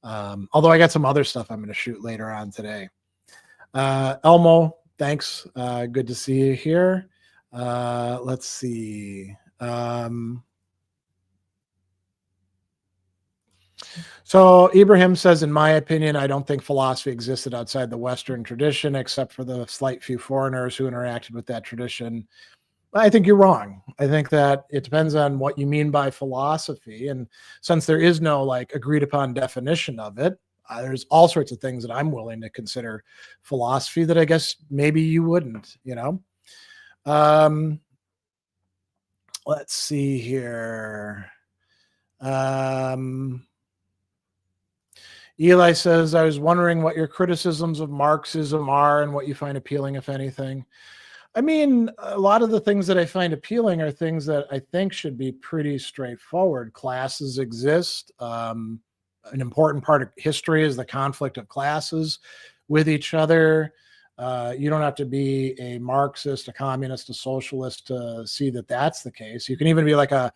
Although I got some other stuff I'm going to shoot later on today. Elmo, thanks. Good to see you here. Let's see. So Ibrahim says, in my opinion, I don't think philosophy existed outside the Western tradition, except for the slight few foreigners who interacted with that tradition. I think you're wrong. I think that it depends on what you mean by philosophy. And since there is no like agreed upon definition of it, there's all sorts of things that I'm willing to consider philosophy that I guess maybe you wouldn't, you know? Um, let's see here. Eli says, I was wondering what your criticisms of Marxism are and what you find appealing, if anything. I mean, a lot of the things that I find appealing are things that I think should be pretty straightforward. Classes exist. An important part of history is the conflict of classes with each other. You don't have to be a Marxist, a communist, a socialist to see that that's the case. You can even be like a,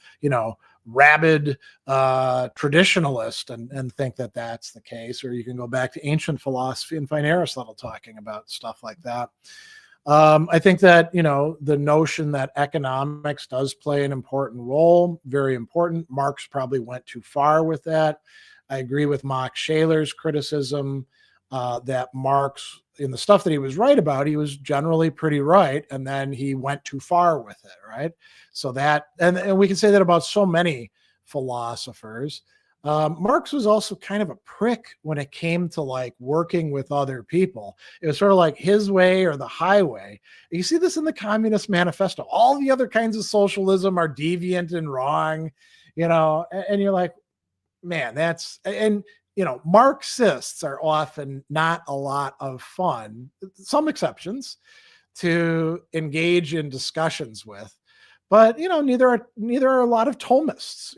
rabid traditionalist and think that that's the case. Or you can go back to ancient philosophy and find Aristotle talking about stuff like that. I think that, the notion that economics does play an important role, very important. Marx probably went too far with that. I agree with Max Scheler's criticism that Marx, in the stuff that he was right about, he was generally pretty right, and then he went too far with it, right? So that, and we can say that about so many philosophers. Marx was also kind of a prick when it came to like working with other people. It was sort of like his way or the highway. You see this in the Communist Manifesto. All the other kinds of socialism are deviant and wrong, and you're like, man, and Marxists are often not a lot of fun, some exceptions, to engage in discussions with. But neither are a lot of Thomists.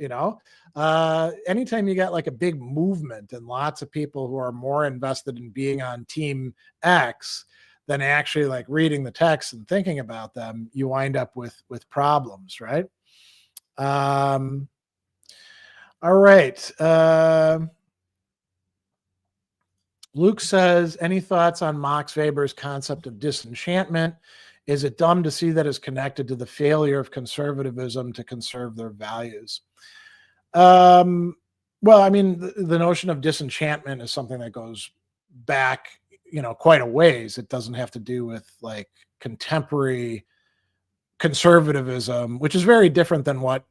Anytime you got like a big movement and lots of people who are more invested in being on team X than actually like reading the text and thinking about them, you wind up with problems, right? All right. Luke says, any thoughts on Max Weber's concept of disenchantment? Is it dumb to see that as connected to the failure of conservatism to conserve their values? Well, I mean, the notion of disenchantment is something that goes back, quite a ways. It doesn't have to do with like contemporary conservatism, which is very different than what,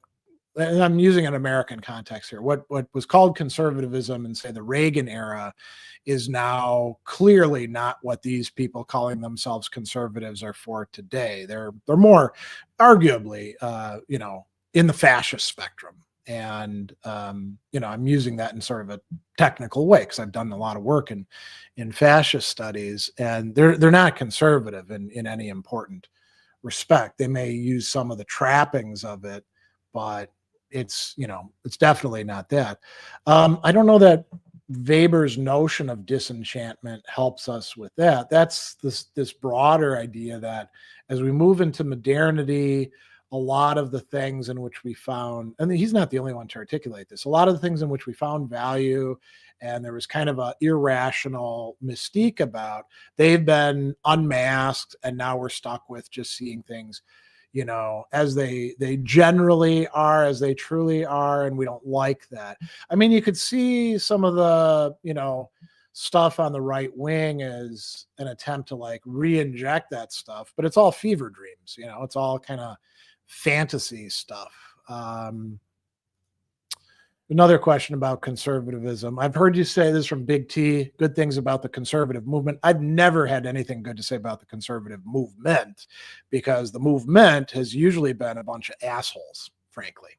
and I'm using an American context here. What was called conservatism in, say, the Reagan era is now clearly not what these people calling themselves conservatives are for today. They're more arguably, in the fascist spectrum. And, I'm using that in sort of a technical way because I've done a lot of work in fascist studies, and they're not conservative in any important respect. They may use some of the trappings of it, but it's definitely not that. I don't know that Weber's notion of disenchantment helps us with that. That's this broader idea that as we move into modernity, a lot of the things in which we found, and he's not the only one to articulate this, a lot of the things in which we found value and there was kind of an irrational mystique about, they've been unmasked, and now we're stuck with just seeing things as they generally are, as they truly are, and we don't like that. I mean, you could see some of the, stuff on the right wing as an attempt to like re-inject that stuff, but it's all fever dreams, it's all kind of fantasy stuff. Another question about conservatism. I've heard you say this from Big T, good things about the conservative movement. I've never had anything good to say about the conservative movement because the movement has usually been a bunch of assholes, frankly,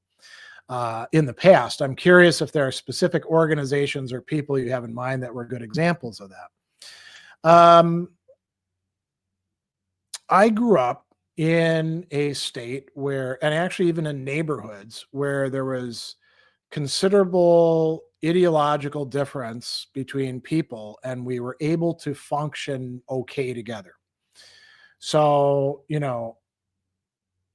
in the past. I'm curious if there are specific organizations or people you have in mind that were good examples of that. I grew up in a state where, and actually even in neighborhoods where there was considerable ideological difference between people, and we were able to function okay together. So,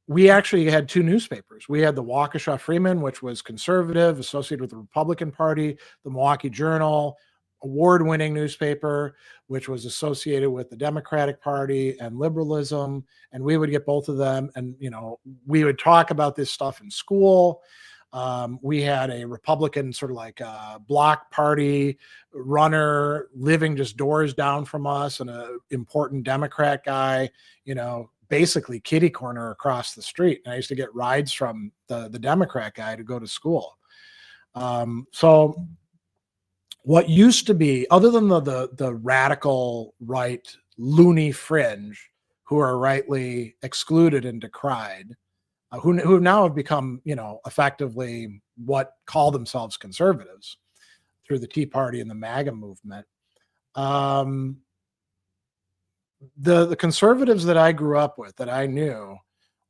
we actually had two newspapers. We had the Waukesha Freeman, which was conservative, associated with the Republican Party, the Milwaukee Journal, award-winning newspaper, which was associated with the Democratic Party and liberalism. And we would get both of them. And, we would talk about this stuff in school. We had a Republican sort of like a block party runner living just doors down from us, and a important Democrat guy, basically kitty corner across the street. And I used to get rides from the Democrat guy to go to school. So what used to be, other than the radical right loony fringe who are rightly excluded and decried, who now have become, effectively what call themselves conservatives through the Tea Party and the MAGA movement. The conservatives that I grew up with, that I knew,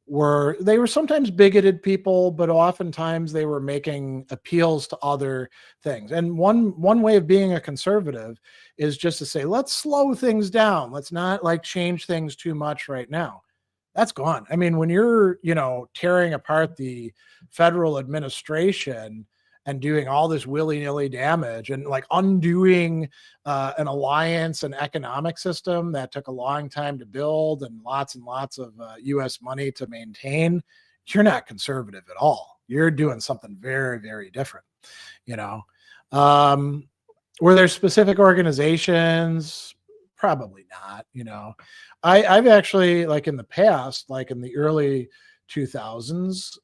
they were sometimes bigoted people, but oftentimes they were making appeals to other things. And one way of being a conservative is just to say, let's slow things down. Let's not like change things too much right now. That's gone. I mean, when you're, tearing apart the federal administration and doing all this willy-nilly damage and like undoing an alliance and economic system that took a long time to build and lots of US money to maintain, you're not conservative at all. You're doing something very, very different, Were there specific organizations? Probably not, I've actually, like in the past, like in the early 2000s,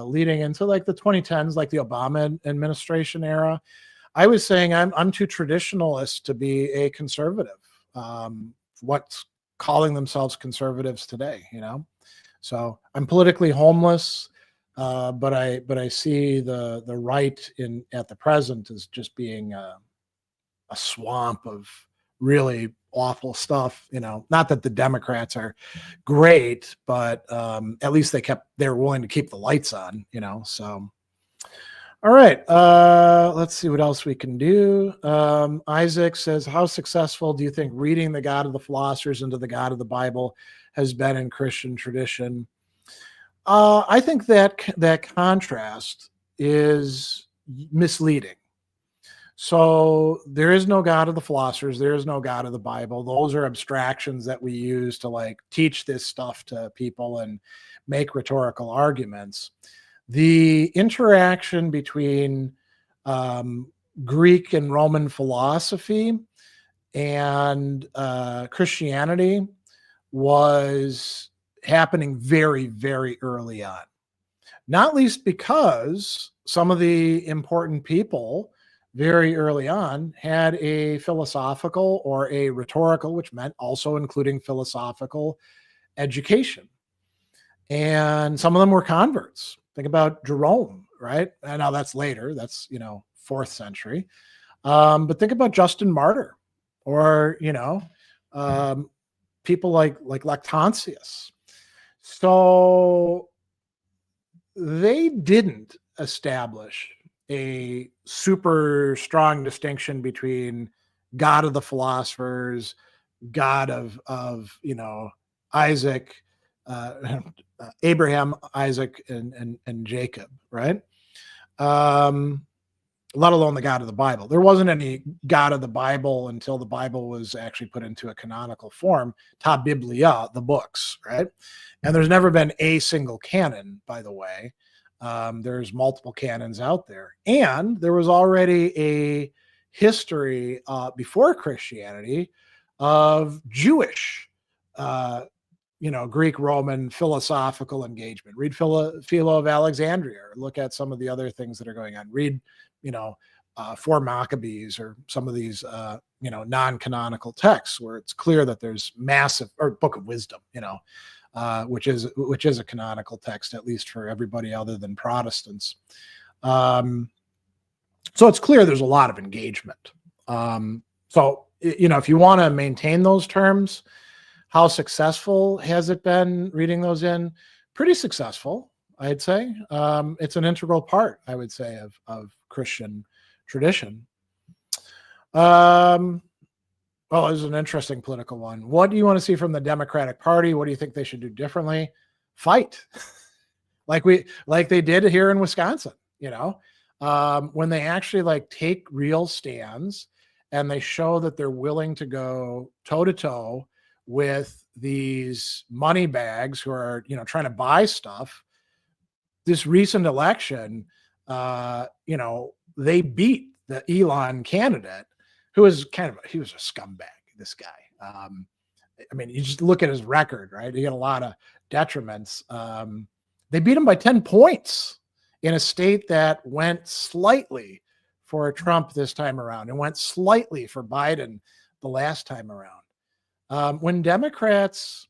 leading into like the 2010s, like the Obama administration era, I was saying I'm too traditionalist to be a conservative. What's calling themselves conservatives today, So I'm politically homeless, but I see the right at the present as just being a swamp of really awful stuff. Not that the Democrats are great, but at least they're willing to keep the lights on, so. All right, let's see what else we can do. Isaac says, how successful do you think reading the God of the Philosophers into the God of the Bible has been in Christian tradition? I think that contrast is misleading. So there is no God of the Philosophers. There is no God of the Bible. Those are abstractions that we use to like teach this stuff to people and make rhetorical arguments. The interaction between Greek and Roman philosophy and Christianity was happening very, very early on. Not least because some of the important people very early on had a philosophical or a rhetorical, which meant also including philosophical education. And some of them were converts. Think about Jerome, right? And now that's later, that's, 4th century. But think about Justin Martyr or, people like Lactantius. So they didn't establish a super strong distinction between God of the Philosophers, God of Isaac, Abraham, Isaac, and Jacob, right? Let alone the God of the Bible. There wasn't any God of the Bible until the Bible was actually put into a canonical form, ta biblia, the books, right? And there's never been a single canon, by the way. There's multiple canons out there. And there was already a history before Christianity of Jewish, Greek Roman philosophical engagement. Read Philo of Alexandria, or look at some of the other things that are going on. Read, 4 Maccabees, or some of these, non-canonical texts where it's clear that there's massive, or Book of Wisdom, which is a canonical text, at least for everybody other than Protestants. So it's clear there's a lot of engagement. So, if you want to maintain those terms, how successful has it been reading those in? Pretty successful, I'd say. It's an integral part, I would say, of Christian tradition. Well, this is an interesting political one. What do you want to see from the Democratic Party? What do you think they should do differently? Fight, like they did here in Wisconsin. When they actually take real stands and they show that they're willing to go toe to toe with these money bags who are trying to buy stuff. This recent election, they beat the Elon candidate, who was he was a scumbag, this guy. I mean, you just look at his record, right? He had a lot of detriments. They beat him by 10 points in a state that went slightly for Trump this time around and went slightly for Biden the last time around. When Democrats,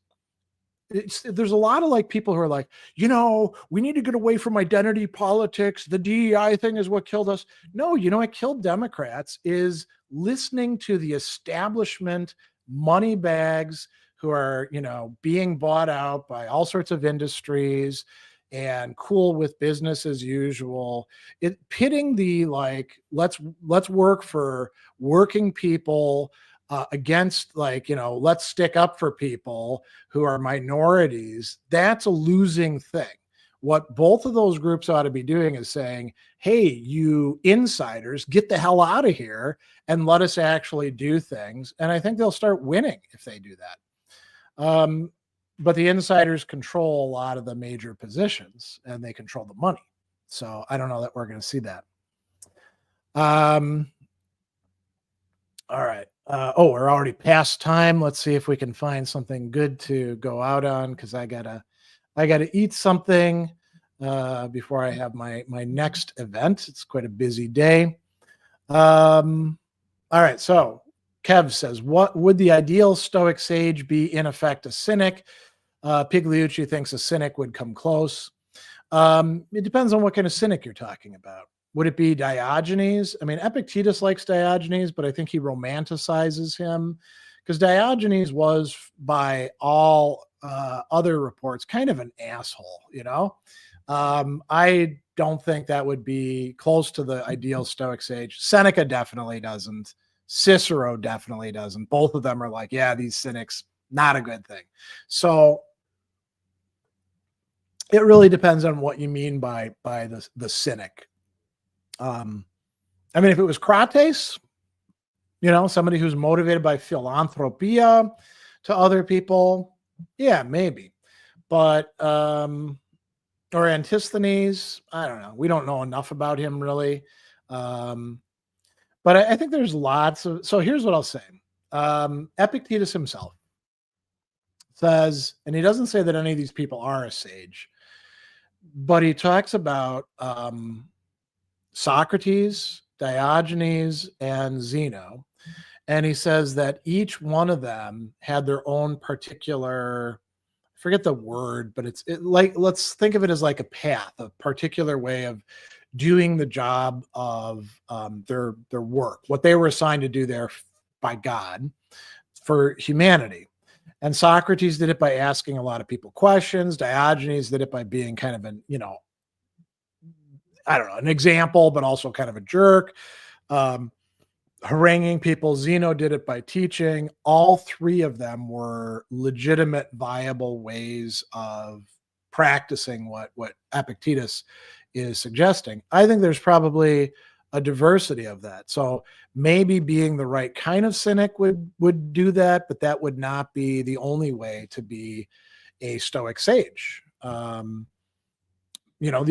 there's a lot of people who are like, we need to get away from identity politics. The DEI thing is what killed us. No, what killed Democrats is listening to the establishment money bags who are, being bought out by all sorts of industries and cool with business as usual. It pitting the let's work for working people against let's stick up for people who are minorities. That's a losing thing. What both of those groups ought to be doing is saying, hey, you insiders, get the hell out of here and let us actually do things. And I think they'll start winning if they do that. But the insiders control a lot of the major positions and they control the money. So I don't know that we're going to see that. All right. We're already past time. Let's see if we can find something good to go out on, because I gotta eat something before I have my next event. It's quite a busy day. All right. So Kev says, what would the ideal Stoic sage be? In effect, a cynic. Pigliucci thinks a cynic would come close. It depends on what kind of cynic you're talking about. Would it be Diogenes? I mean, Epictetus likes Diogenes, but I think he romanticizes him, because Diogenes was, by all other reports, kind of an asshole, I don't think that would be close to the ideal Stoic sage. Seneca definitely doesn't. Cicero definitely doesn't. Both of them are like, yeah, these cynics, not a good thing. So it really depends on what you mean by the cynic. I mean, if it was Crates, somebody who's motivated by philanthropia to other people, yeah, maybe. But or Antisthenes, I don't know. We don't know enough about him, really. But I think there's lots of. So here's what I'll say. Epictetus himself says, and he doesn't say that any of these people are a sage, but he talks about Socrates, Diogenes, and Zeno. And he says that each one of them had their own particular, I forget the word, but let's think of it as like a path, a particular way of doing the job of their work, what they were assigned to do there by God for humanity. And Socrates did it by asking a lot of people questions. Diogenes did it by being kind of an, I don't know, an example, but also kind of a jerk, haranguing people. Zeno did it by teaching. All three of them were legitimate, viable ways of practicing what Epictetus is suggesting. I think there's probably a diversity of that. So maybe being the right kind of cynic would do that, but that would not be the only way to be a Stoic sage. The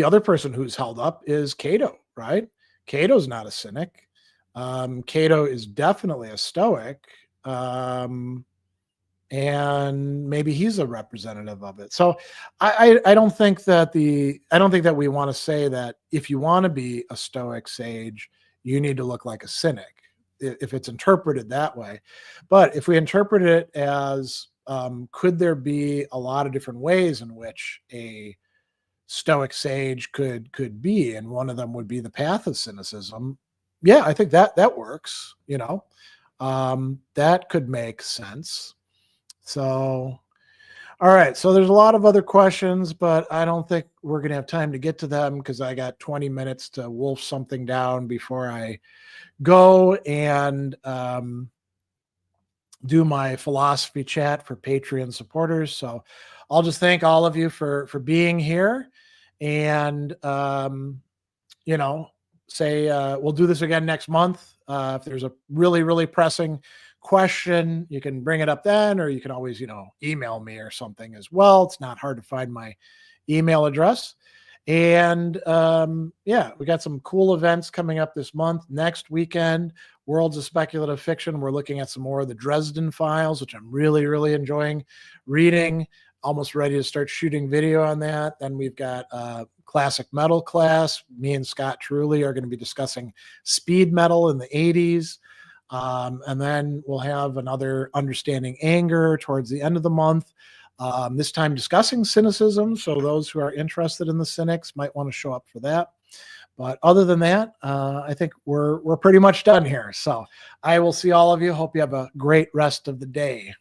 other person who's held up is Cato, right? Cato's not a cynic. Cato is definitely a Stoic. And maybe he's a representative of it. So I don't think that we want to say that if you want to be a Stoic sage, you need to look like a cynic, if it's interpreted that way. But if we interpret it as, could there be a lot of different ways in which a Stoic sage could be, and one of them would be the path of cynicism. Yeah, I think that works, that could make sense. So, all right. So there's a lot of other questions, but I don't think we're going to have time to get to them, because I got 20 minutes to wolf something down before I go and do my philosophy chat for Patreon supporters. So I'll just thank all of you for being here, and say we'll do this again next month. If there's a really, really pressing question, you can bring it up then, or you can always email me or something as well. It's not hard to find my email address. And yeah, we got some cool events coming up this month. Next weekend, Worlds of Speculative Fiction. We're looking at some more of the Dresden Files, which I'm really, really enjoying reading. Almost ready to start shooting video on that. Then we've got classic metal class. Me and Scott Truly are going to be discussing speed metal in the 80s. And then we'll have another Understanding Anger towards the end of the month. This time discussing cynicism. So those who are interested in the cynics might want to show up for that. But other than that, I think we're pretty much done here. So I will see all of you. Hope you have a great rest of the day.